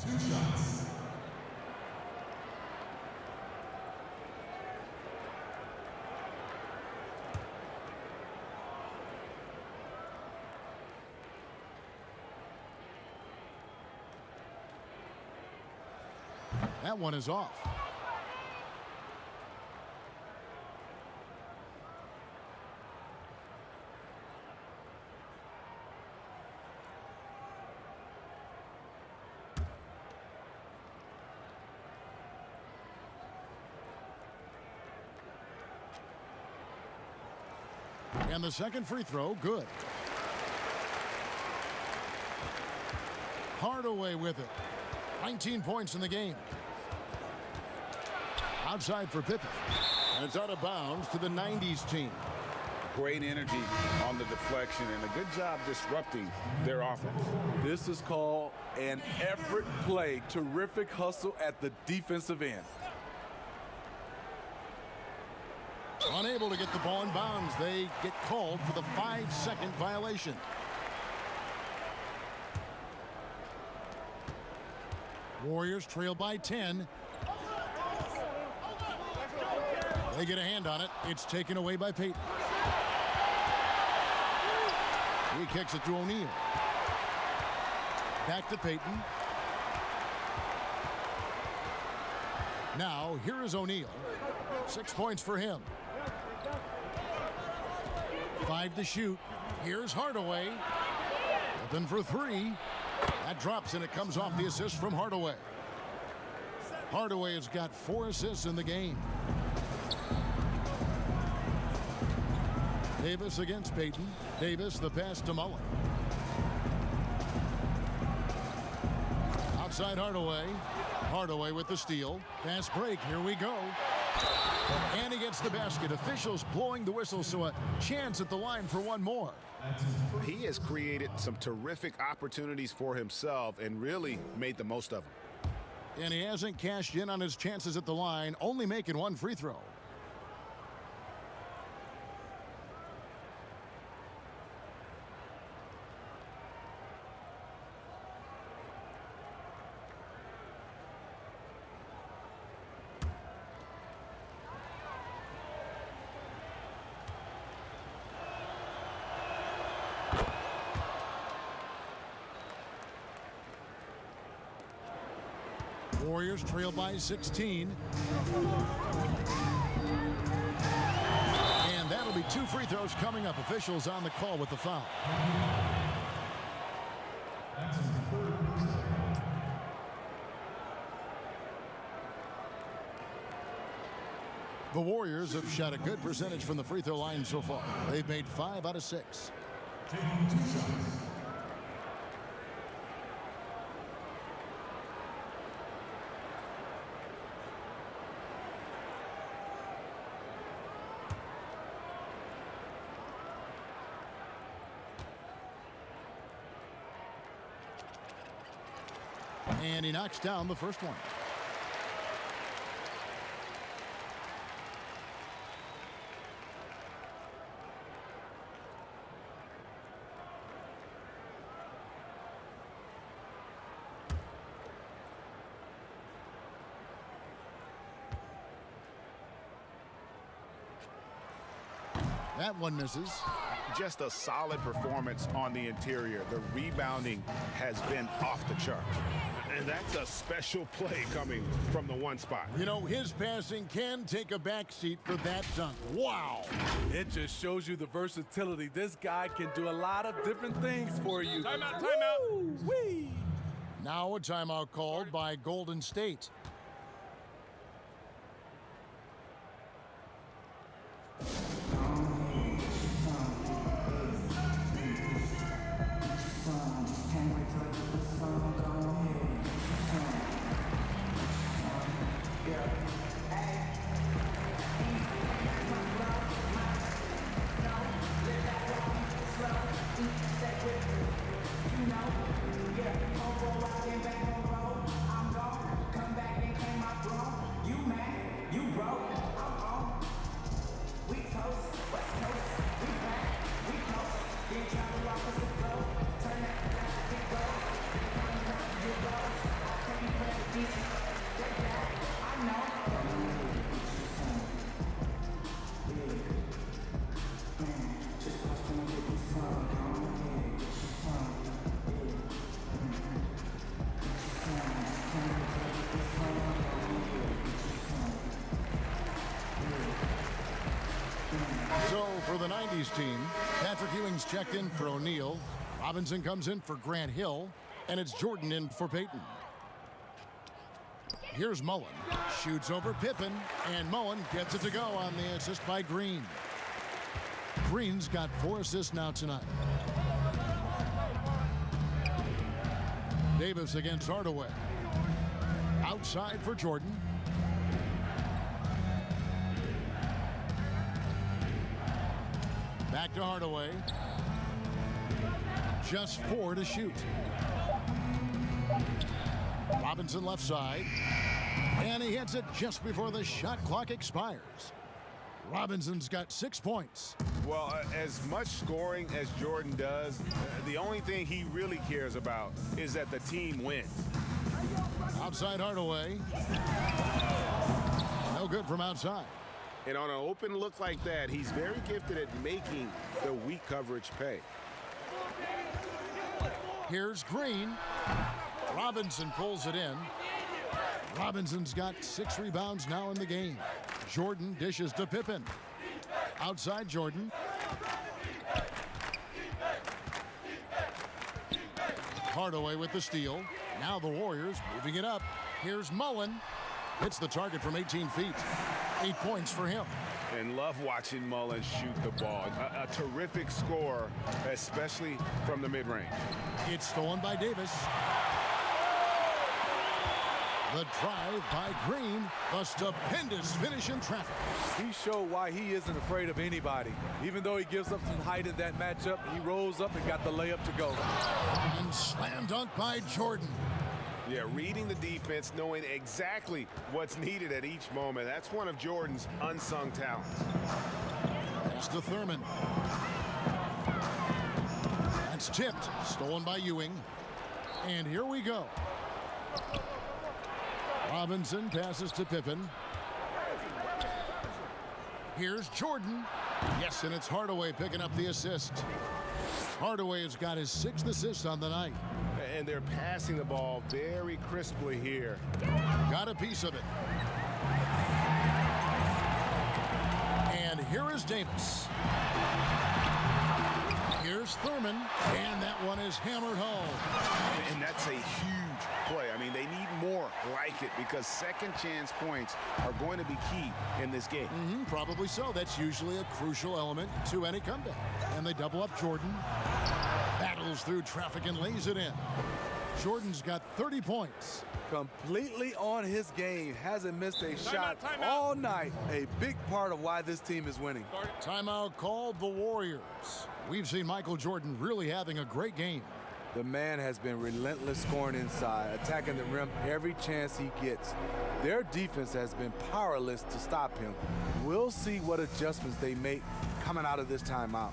That one is off. And the second free throw, good. Hardaway with it. 19 points in the game. Outside for Pippen. And it's out of bounds to the 90s team. Great energy on the deflection and a good job disrupting their offense. This is called an effort play. Terrific hustle at the defensive end. Unable to get the ball in bounds. They get called for the 5-second violation. Warriors trail by 10. They get a hand on it. It's taken away by Payton. He kicks it to O'Neal. Back to Payton. Now, here is O'Neal. 6 points for him. 5 to shoot. Here's Hardaway. Open for 3. That drops, and it comes off the assist from Hardaway. Hardaway has got 4 assists in the game. Davis against Payton. Davis, the pass to Mullen. Outside Hardaway. Hardaway with the steal. Fast break. Here we go. And he gets the basket. Officials blowing the whistle, so a chance at the line for one more. He has created some terrific opportunities for himself and really made the most of them. And he hasn't cashed in on his chances at the line, only making 1 free throw. Warriors trail by 16. And that'll be 2 free throws coming up. Officials on the call with the foul. The Warriors have shot a good percentage from the free throw line so far. They've made 5 out of 6. And he knocks down the first one. That one misses. Just a solid performance on the interior. The rebounding has been off the chart. And that's a special play coming from the one spot. You know, his passing can take a backseat for that dunk. Wow. It just shows you the versatility. This guy can do a lot of different things for you. Timeout, timeout. Woo-wee. Now a timeout called by Golden State. 90s team, Patrick Ewing's checked in for O'Neal. Robinson comes in for Grant Hill. And it's Jordan in for Peyton. Here's Mullen. Shoots over Pippen. And Mullen gets it to go on the assist by Green. Green's got 4 assists now tonight. Davis against Hardaway. Outside for Jordan. Back to Hardaway. Just 4 to shoot. Robinson left side. And he hits it just before the shot clock expires. Robinson's got 6 points. Well, as much scoring as Jordan does, the only thing he really cares about is that the team wins. Outside Hardaway. No good from outside. And on an open look like that, he's very gifted at making the weak coverage pay. Here's Green. Robinson pulls it in. Robinson's got 6 rebounds now in the game. Jordan dishes to Pippen. Outside Jordan. Hardaway with the steal. Now the Warriors moving it up. Here's Mullen. Hits the target from 18 feet. 8 points for him. And love watching Mullen shoot the ball. A terrific scorer, especially from the mid-range. It's stolen by Davis. The drive by Green. A stupendous finish in traffic. He showed why he isn't afraid of anybody. Even though he gives up some height in that matchup, he rose up and got the layup to go. And slam dunk by Jordan. Yeah, reading the defense, knowing exactly what's needed at each moment. That's one of Jordan's unsung talents. Pass to Thurman. That's tipped. Stolen by Ewing. And here we go. Robinson passes to Pippen. Here's Jordan. Yes, and it's Hardaway picking up the assist. Hardaway has got his 6th assist on the night. And they're passing the ball very crisply here. Got a piece of it. And here is Davis. Here's Thurman. And that one is hammered home. And that's a huge play. I mean, they need more like it because second chance points are going to be key in this game. Probably so. That's usually a crucial element to any comeback. And they double up Jordan. Battles through traffic and lays it in. Jordan's got 30 points. Completely on his game. Hasn't missed a shot all night. A big part of why this team is winning. Timeout called the Warriors. We've seen Michael Jordan really having a great game. The man has been relentless scoring inside, attacking the rim every chance he gets. Their defense has been powerless to stop him. We'll see what adjustments they make coming out of this timeout.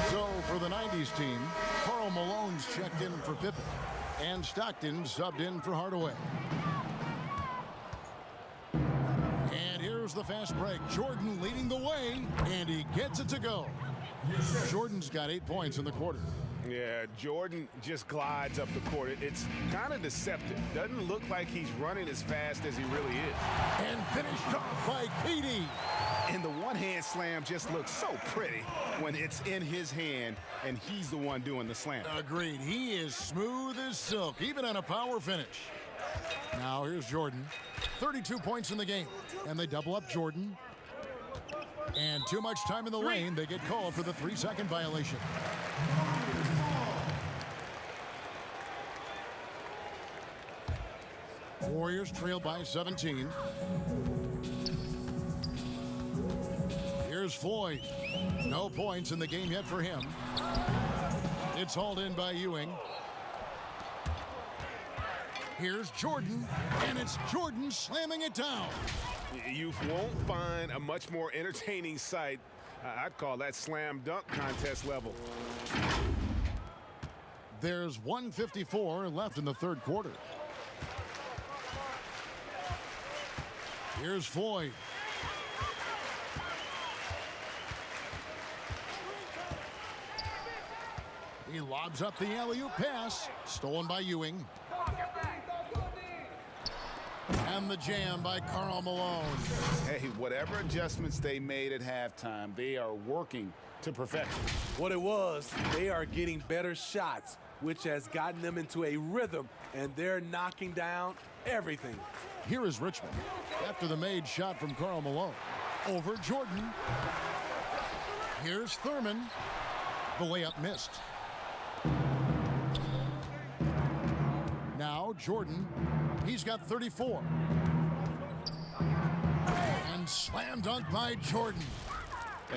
So for the 90s team, Karl Malone's checked in for Pippen. And Stockton subbed in for Hardaway. And here's the fast break. Jordan leading the way, and he gets it to go. Jordan's got 8 points in the quarter. Yeah, Jordan just glides up the court. It's kind of deceptive. Doesn't look like he's running as fast as he really is. And finished off by KD. And the one-hand slam just looks so pretty when it's in his hand and he's the one doing the slam. Agreed. He is smooth as silk, even on a power finish. Now here's Jordan. 32 points in the game. And they double up Jordan. And too much time in the lane. They get called for the 3-second violation. Warriors trail by 17. Here's Floyd. No points in the game yet for him. It's hauled in by Ewing. Here's Jordan, and it's Jordan slamming it down. You won't find a much more entertaining sight. I'd call that slam dunk contest level. There's 1:54 left in the third quarter. Here's Floyd. He lobs up the alley-oop pass, stolen by Ewing. And the jam by Karl Malone. Hey, whatever adjustments they made at halftime, they are working to perfection. What it was, they are getting better shots, which has gotten them into a rhythm, and they're knocking down everything. Here is Richmond after the made shot from Karl Malone. Over Jordan. Here's Thurman. The layup missed. Now Jordan. He's got 34. And slam dunk by Jordan.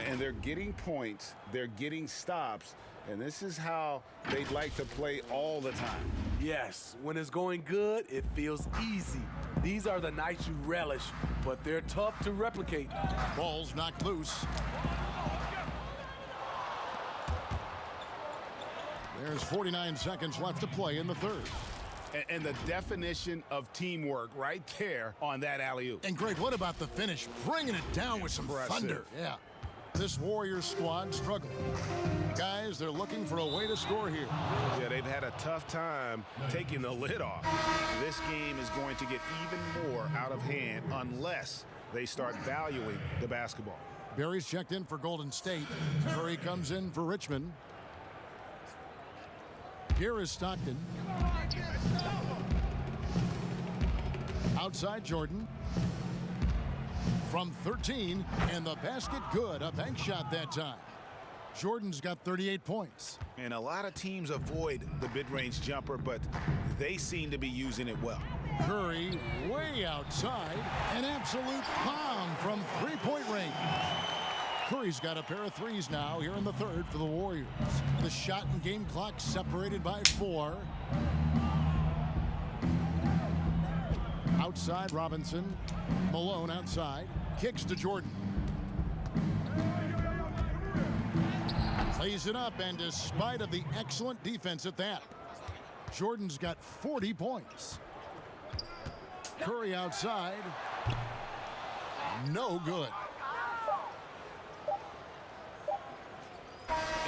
And they're getting points, they're getting stops, and this is how they'd like to play all the time. Yes, when it's going good, it feels easy. These are the nights you relish, but they're tough to replicate. Ball's knocked loose. There's 49 seconds left to play in the third. And the definition of teamwork right there on that alley-oop. And Greg, what about the finish? Bringing it down with some thunder. Yeah. This Warriors squad struggling. Guys, they're looking for a way to score here. Yeah, they've had a tough time taking the lid off. This game is going to get even more out of hand unless they start valuing the basketball. Barry's checked in for Golden State. Curry comes in for Richmond. Here is Stockton. Outside Jordan. From 13, and the basket good. A bank shot that time. Jordan's got 38 points. And a lot of teams avoid the mid-range jumper, but they seem to be using it well. Curry way outside. An absolute bomb from three-point range. Curry's got a pair of threes now here in the third for the Warriors. The shot and game clock separated by 4. Outside Robinson. Malone outside. Kicks to Jordan. Lays it up, and despite of the excellent defense at that, Jordan's got 40 points. Curry outside. No good.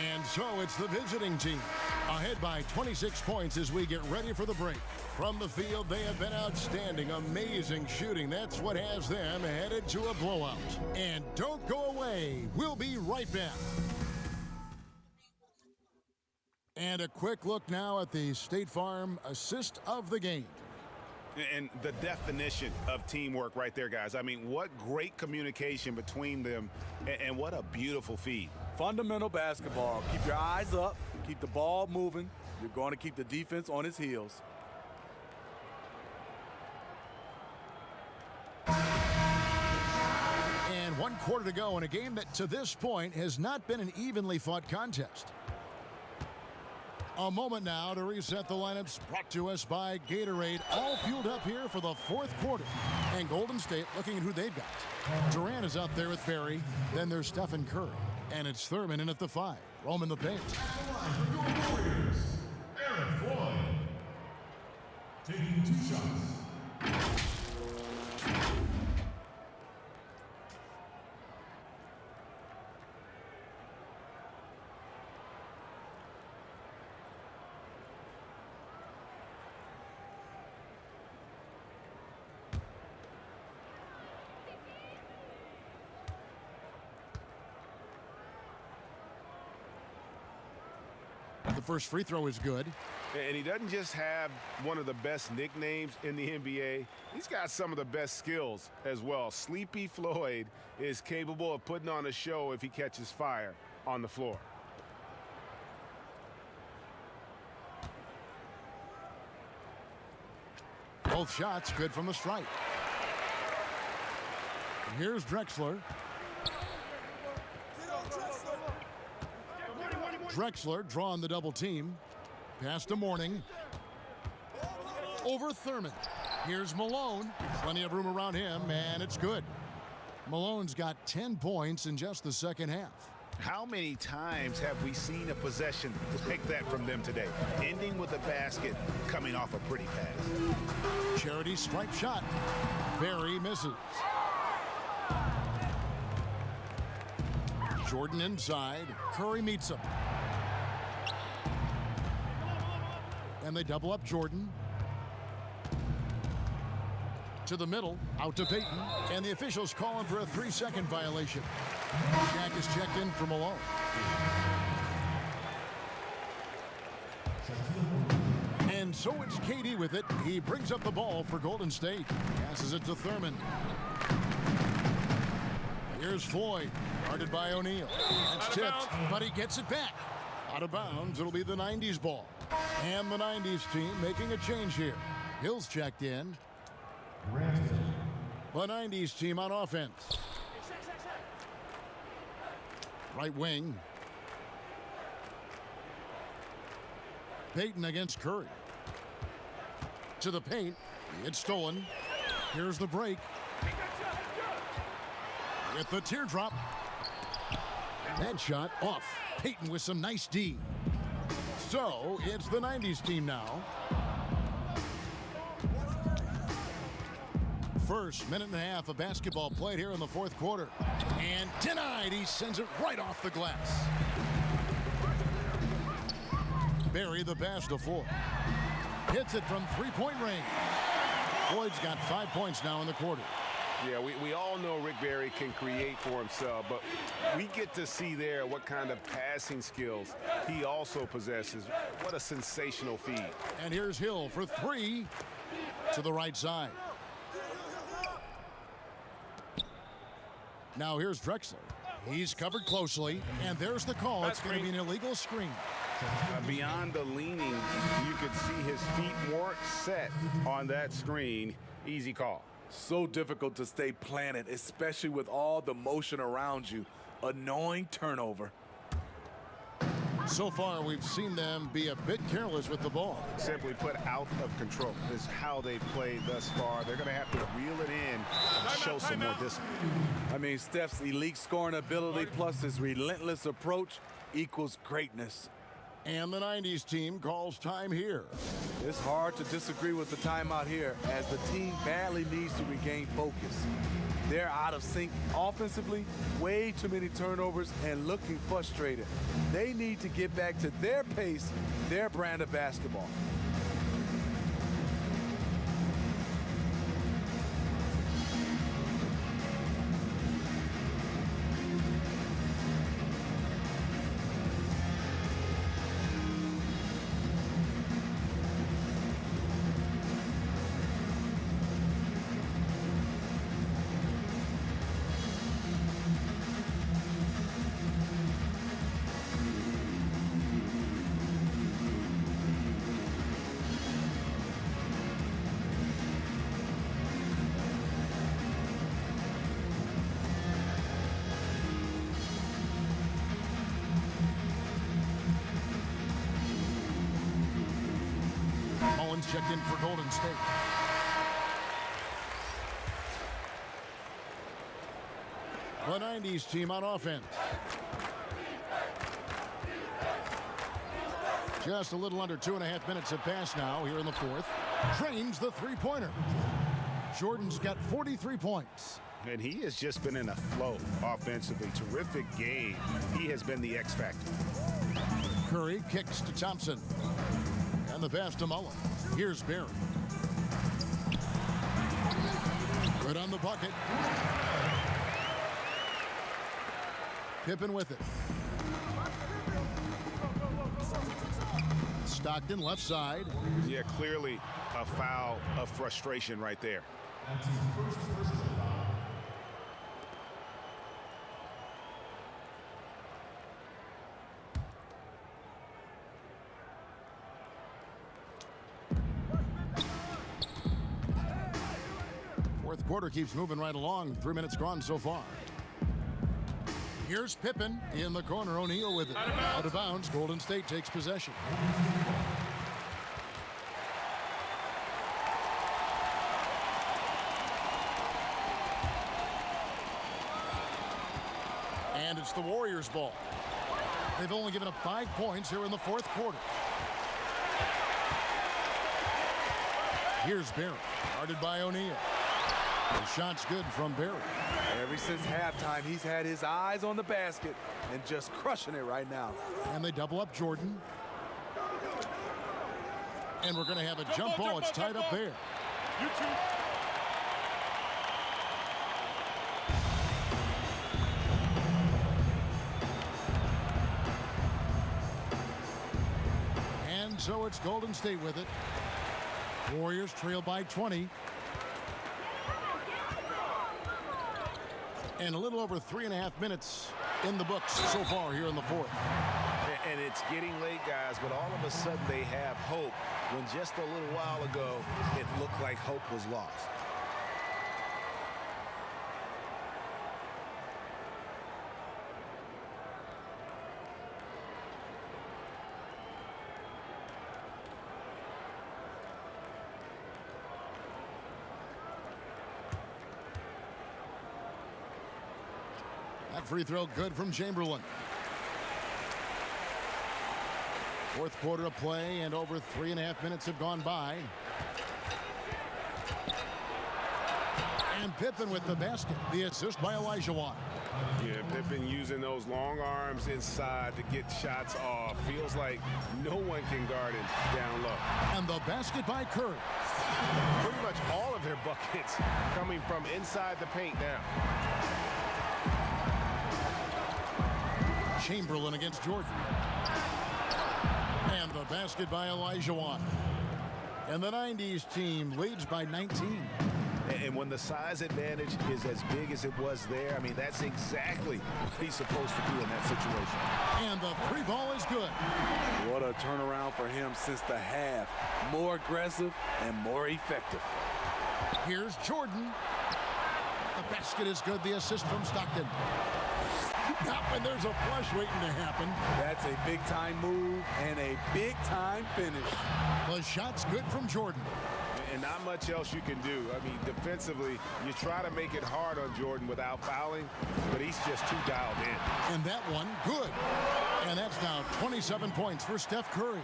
And so it's the visiting team ahead by 26 points as we get ready for the break. From the field, they have been outstanding, amazing shooting. That's what has them headed to a blowout. And don't go away. We'll be right back. And a quick look now at the State Farm assist of the game. And the definition of teamwork right there, guys. I mean, what great communication between them, and what a beautiful feed. Fundamental basketball. Keep your eyes up. Keep the ball moving. You're going to keep the defense on its heels. And 1 quarter to go in a game that to this point has not been an evenly fought contest. A moment now to reset the lineups, brought to us by Gatorade. All fueled up here for the fourth quarter. And Golden State looking at who they've got. Durant is out there with Barry. Then there's Stephen Curry. And it's Thurman in at the 5. Roaming the paint. Aaron Floyd. Taking 2 shots. The first free throw is good. And he doesn't just have one of the best nicknames in the NBA. He's got some of the best skills as well. Sleepy Floyd is capable of putting on a show if he catches fire on the floor. Both shots good from the stripe. Here's Drexler. Drexler drawing the double team. Pass to Mourning. Over Thurman. Here's Malone. Plenty of room around him, and it's good. Malone's got 10 points in just the second half. How many times have we seen a possession like that from them today? Ending with a basket, coming off a pretty pass. Charity stripe shot. Barry misses. Jordan inside. Curry meets him. And they double up Jordan. To the middle, out to Payton, and the officials calling for a 3-second violation. Shaq is checked in for Malone. And so it's KD with it. He brings up the ball for Golden State. Passes it to Thurman. Here's Floyd, guarded by O'Neal. That's tipped, but he gets it back. Out of bounds, it'll be the 90s ball. And the 90s team making a change here. Hill's checked in. The 90s team on offense. Right wing. Payton against Curry. To the paint. It's stolen. Here's the break. With the teardrop. That shot off. Payton with some nice D. So it's the 90s team now. First minute and a half of basketball played here in the fourth quarter. And denied. He sends it right off the glass. Barry the pass to Floyd. Hits it from three-point range. Floyd's got 5 points now in the quarter. Yeah, we all know Rick Barry can create for himself, but we get to see there what kind of passing skills he also possesses. What a sensational feed. And here's Hill for three to the right side. Now here's Drexler. He's covered closely, and there's the call. It's going to be an illegal screen. Beyond the leaning, you could see his feet weren't set on that screen. Easy call. So difficult to stay planted, especially with all the motion around you. Annoying turnover. So far, we've seen them be a bit careless with the ball. Simply put, out of control is how they've played thus far. They're going to have to reel it in and show some more discipline. I mean, Steph's elite scoring ability plus his relentless approach equals greatness. And the 90s team calls time here. It's hard to disagree with the timeout here as the team badly needs to regain focus. They're out of sync offensively, way too many turnovers, and looking frustrated. They need to get back to their pace, their brand of basketball. Checked in for Golden State. The 90s team on offense. Just a little under 2.5 minutes have passed now here in the fourth. Drains the three-pointer. Jordan's got 43 points. And he has just been in a flow offensively. Terrific game. He has been the X factor. Curry kicks to Thompson. And the pass to Mullen. Here's Barry. Good on the bucket. Pippen with it. Stockton left side. Yeah, clearly a foul of frustration right there. Fourth quarter keeps moving right along. 3 minutes gone so far. Here's Pippen in the corner. O'Neal with it. Out of bounds. Golden State takes possession. And it's the Warriors' ball. They've only given up 5 points here in the fourth quarter. Here's Barry, guarded by O'Neal. The shot's good from Barry. Ever since halftime, he's had his eyes on the basket and just crushing it right now. And they double up Jordan. And we're going to have a jump ball. It's tied up there. And so it's Golden State with it. Warriors trail by 20. And a little over 3.5 minutes in the books so far here in the fourth. And it's getting late, guys, but all of a sudden they have hope when just a little while ago it looked like hope was lost. That free throw good from Chamberlain. Fourth quarter of play, and over 3.5 minutes have gone by. And Pippen with the basket. The assist by Ngaw-Ngawan. Yeah, Pippen using those long arms inside to get shots off. Feels like no one can guard him down low. And the basket by Curry. Pretty much all of their buckets coming from inside the paint now. Chamberlain against Jordan. And the basket by Ngaw-Ngawan. And the 90s team leads by 19. And when the size advantage is as big as it was there, I mean, that's exactly what he's supposed to do in that situation. And the three ball is good. What a turnaround for him since the half. More aggressive and more effective. Here's Jordan. The basket is good. The assist from Stockton. Not when there's a flush waiting to happen. That's a big-time move and a big-time finish. The shot's good from Jordan. And not much else you can do. I mean, defensively, you try to make it hard on Jordan without fouling, but he's just too dialed in. And that one, good. And that's now 27 points for Steph Curry.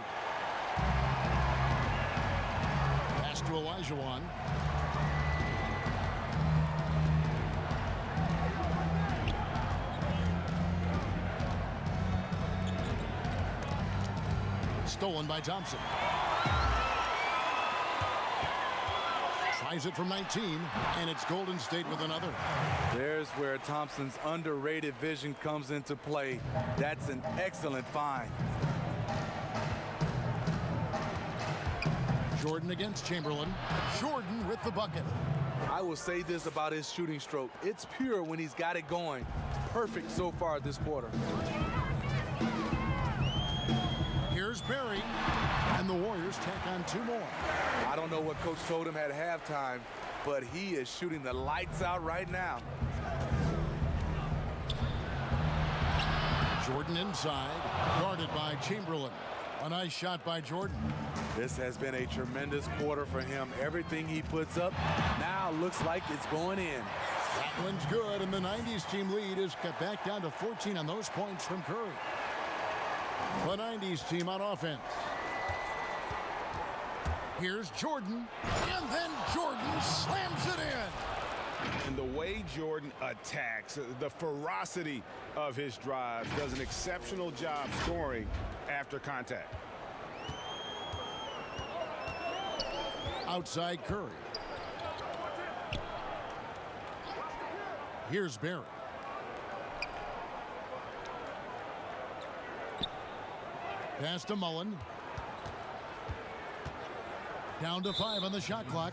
Pass to Ngaw-Ngawan. Stolen by Thompson. Tries it from 19, and it's Golden State with another. There's where Thompson's underrated vision comes into play. That's an excellent find. Jordan against Chamberlain. Jordan with the bucket. I will say this about his shooting stroke. It's pure when he's got it going. Perfect so far this quarter. Here's Barry, and the Warriors tack on 2 more. I don't know what Coach told him at halftime, but he is shooting the lights out right now. Jordan inside, guarded by Chamberlain. A nice shot by Jordan. This has been a tremendous quarter for him. Everything he puts up now looks like it's going in. That one's good, and the 90s team lead is cut back down to 14 on those points from Curry. The 90s team on offense. Here's Jordan, and then Jordan slams it in. And the way Jordan attacks, the ferocity of his drives, does an exceptional job scoring after contact. Outside Curry. Here's Barry. Pass to Mullen. Down to 5 on the shot clock.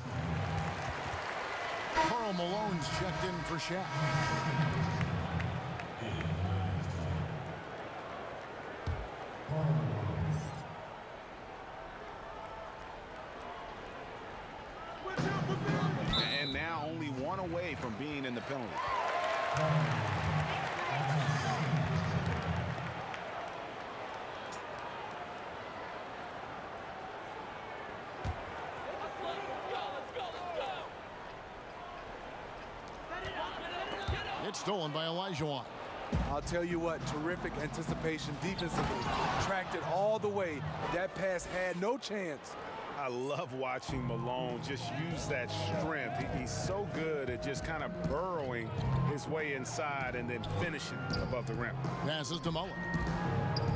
Karl Malone's checked in for Shaq. And now only one away from being in the penalty. stolen by Olajuwon. I'll tell you what, terrific anticipation defensively. Tracked it all the way. That pass had no chance. I love watching Malone just use that strength. He's so good at just kind of burrowing his way inside and then finishing above the rim. Passes to Mullen.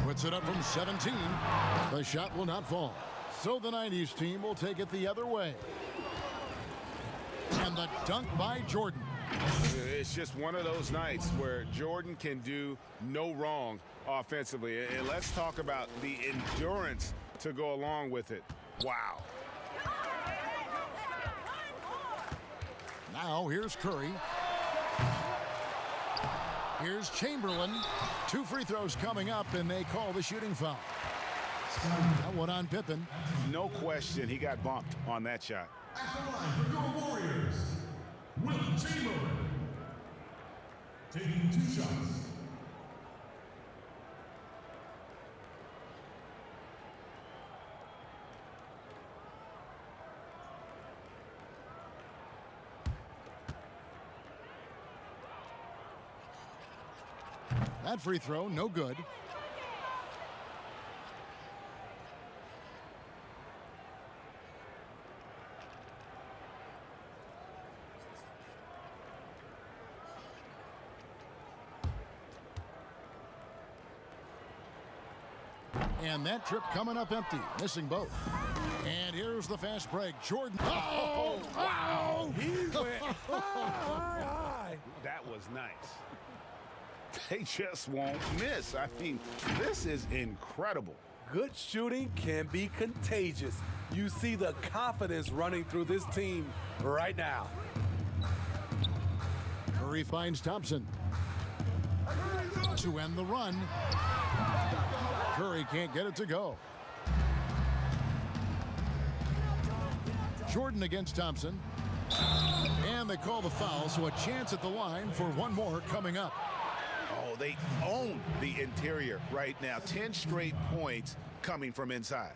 Puts it up from 17. The shot will not fall. So the 90s team will take it the other way. And the dunk by Jordan. It's just one of those nights where Jordan can do no wrong offensively. And let's talk about the endurance to go along with it. Wow. Now here's Curry. Here's Chamberlain. 2 free throws coming up, and they call the shooting foul. That one on Pippen. No question he got bumped on that shot. At the line for your Warriors, Will Chamberlain. Taking 2 shots. That free throw, no good. And that trip coming up empty, missing both. And here's the fast break. Jordan. Oh, wow! He went high. That was nice. They just won't miss. I mean, this is incredible. Good shooting can be contagious. You see the confidence running through this team right now. Curry finds Thompson to end the run. Curry can't get it to go. Jordan against Thompson. And they call the foul, so a chance at the line for one more coming up. Oh, they own the interior right now. 10 straight points coming from inside.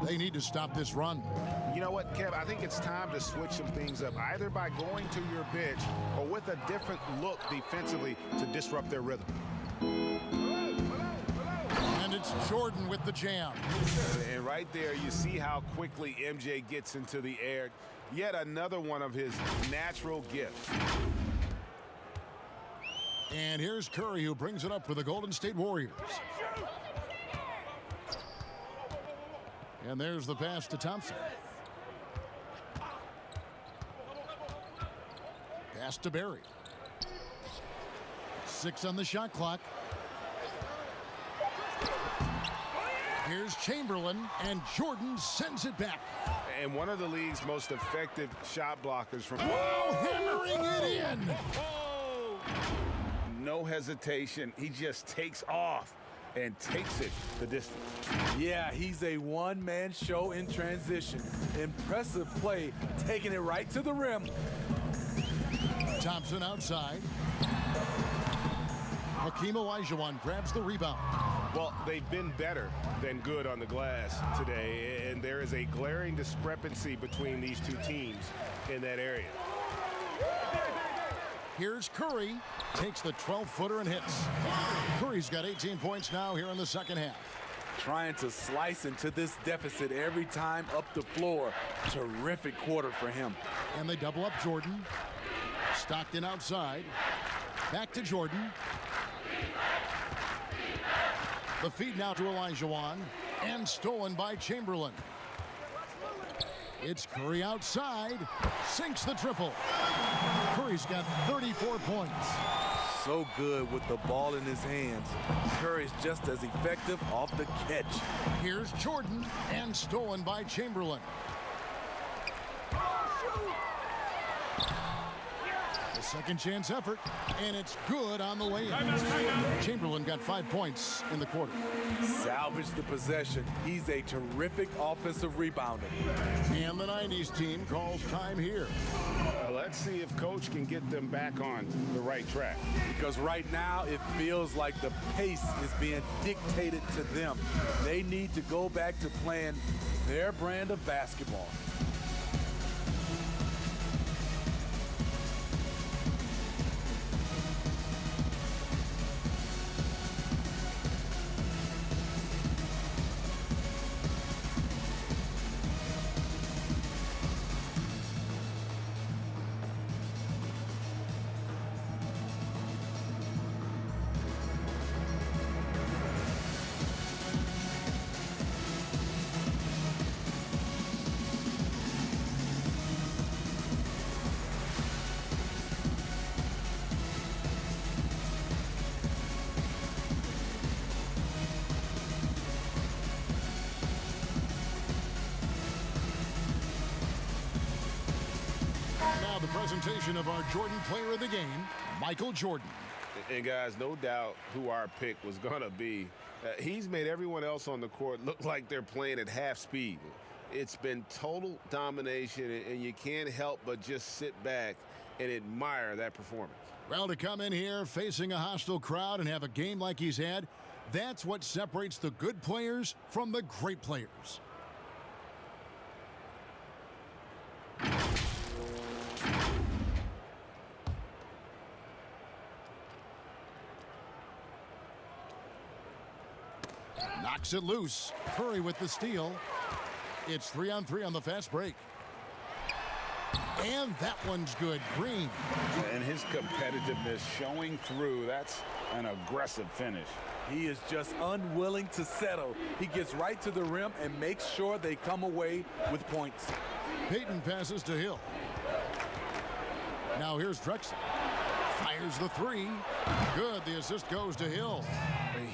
They need to stop this run. You know what, Kev? I think it's time to switch some things up, either by going to your bench or with a different look defensively to disrupt their rhythm. And it's Jordan with the jam. And right there, you see how quickly MJ gets into the air. Yet another one of his natural gifts. And here's Curry, who brings it up for the Golden State Warriors. And there's the pass to Thompson. Pass to Barry. 6 on the shot clock. Here's Chamberlain, and Jordan sends it back. And one of the league's most effective shot blockers from... Whoa, hammering it in! No hesitation. He just takes off and takes it the distance. Yeah, he's a one-man show in transition. Impressive play, taking it right to the rim. Thompson outside. Hakeem Olajuwon grabs the rebound. Well, they've been better than good on the glass today, and there is a glaring discrepancy between these two teams in that area. Here's Curry, takes the 12-footer and hits. Curry's got 18 points now here in the second half. Trying to slice into this deficit every time up the floor. Terrific quarter for him. And they double up Jordan. Stockton outside. Back to Jordan. The feed now to Olajuwon, and stolen by Chamberlain. It's Curry outside, sinks the triple. Curry's got 34 points. So good with the ball in his hands. Curry's just as effective off the catch. Here's Jordan, and stolen by Chamberlain. A second chance effort, and it's good on the way in. Chamberlain got 5 points in the quarter. Salvage the possession. He's a terrific offensive rebounder. And the 90s team calls time here. Let's see if Coach can get them back on the right track. Because right now it feels like the pace is being dictated to them. They need to go back to playing their brand of basketball. Now the presentation of our Jordan Player of the Game, Michael Jordan. And guys, no doubt who our pick was going to be. He's made everyone else on the court look like they're playing at half speed. It's been total domination, and you can't help but just sit back and admire that performance. Well, to come in here facing a hostile crowd and have a game like he's had, that's what separates the good players from the great players. Knocks it loose. Curry with the steal. It's 3-on-3 on the fast break. And that one's good. Green. And his competitiveness showing through. That's an aggressive finish. He is just unwilling to settle. He gets right to the rim and makes sure they come away with points. Payton passes to Hill. Now here's Drexler. Fires the three. Good. The assist goes to Hill.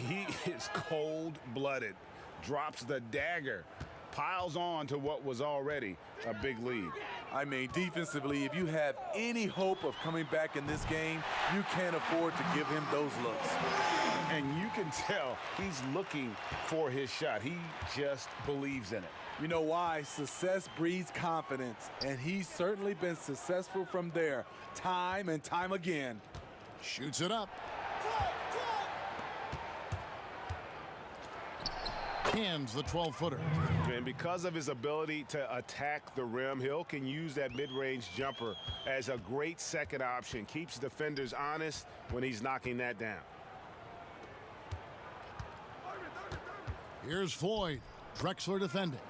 He is cold-blooded. Drops the dagger. Piles on to what was already a big lead. I mean, defensively, if you have any hope of coming back in this game, you can't afford to give him those looks. And you can tell he's looking for his shot. He just believes in it. You know why? Success breeds confidence, and he's certainly been successful from there, time and time again. Shoots it up. Hands the 12-footer. And because of his ability to attack the rim, Hill can use that mid-range jumper as a great second option. Keeps defenders honest when he's knocking that down. Here's Floyd. Drexler defending.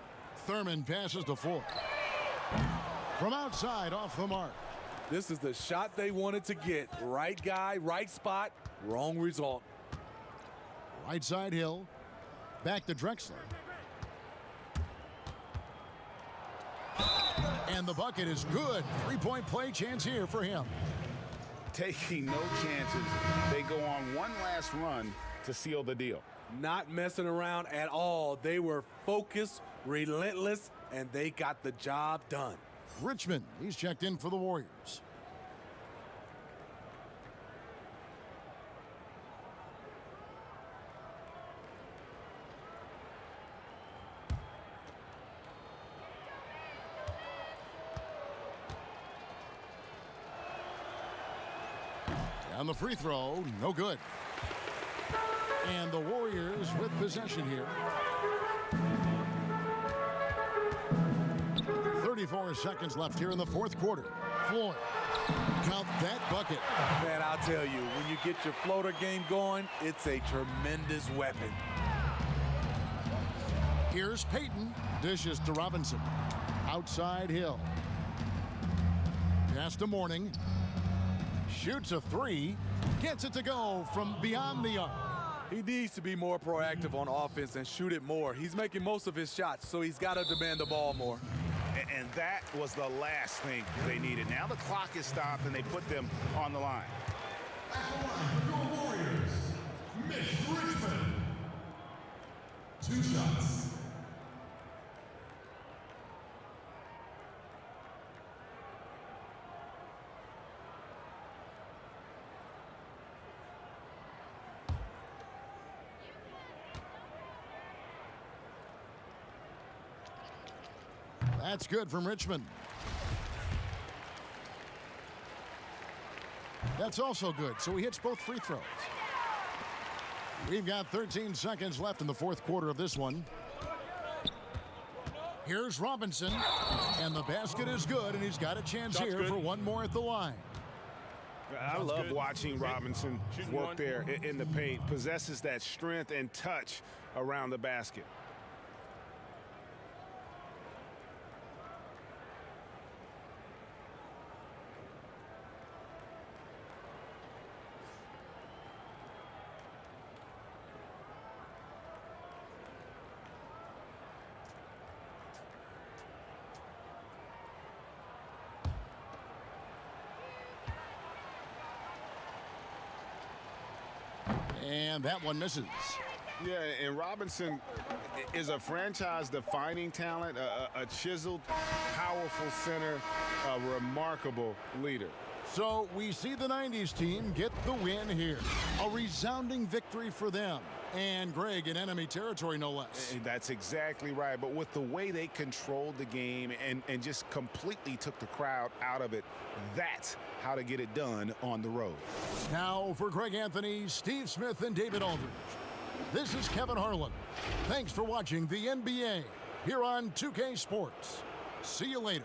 Thurman passes to Ford. From outside, off the mark. This is the shot they wanted to get. Right guy, right spot, wrong result. Right side, Hill. Back to Drexler. And the bucket is good. Three-point play chance here for him. Taking no chances. They go on one last run to seal the deal. Not messing around at all. They were focused, relentless, and they got the job done. Richmond, he's checked in for the Warriors. On the free throw, no good. And the Warriors with possession here. 34 seconds left here in the fourth quarter. Floyd, count that bucket. Man, I'll tell you, when you get your floater game going, it's a tremendous weapon. Here's Payton. Dishes to Robinson. Outside Hill. Pass to Morning. Shoots a three. Gets it to go from beyond the arc. He needs to be more proactive on offense and shoot it more. He's making most of his shots, so he's got to demand the ball more. And that was the last thing they needed. Now the clock is stopped, and they put them on the line. Warriors, Mitch Richmond. 2 shots. That's good from Richmond. That's also good, so he hits both free throws. We've got 13 seconds left in the fourth quarter of this one. Here's Robinson, and the basket is good, and he's got a chance here for one more at the line. I love watching Robinson work there in the paint. Possesses that strength and touch around the basket. And that one misses. Yeah, and Robinson is a franchise-defining talent, a chiseled, powerful center, a remarkable leader. So we see the 90s team get the win here. A resounding victory for them. And Greg in enemy territory, no less. That's exactly right. But with the way they controlled the game and just completely took the crowd out of it, that's how to get it done on the road. Now for Greg Anthony, Steve Smith, and David Aldridge. This is Kevin Harlan. Thanks for watching the NBA here on 2K Sports. See you later.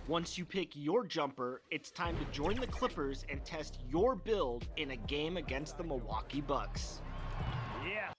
Once you pick your jumper, it's time to join the Clippers and test your build in a game against the Milwaukee Bucks. Yeah.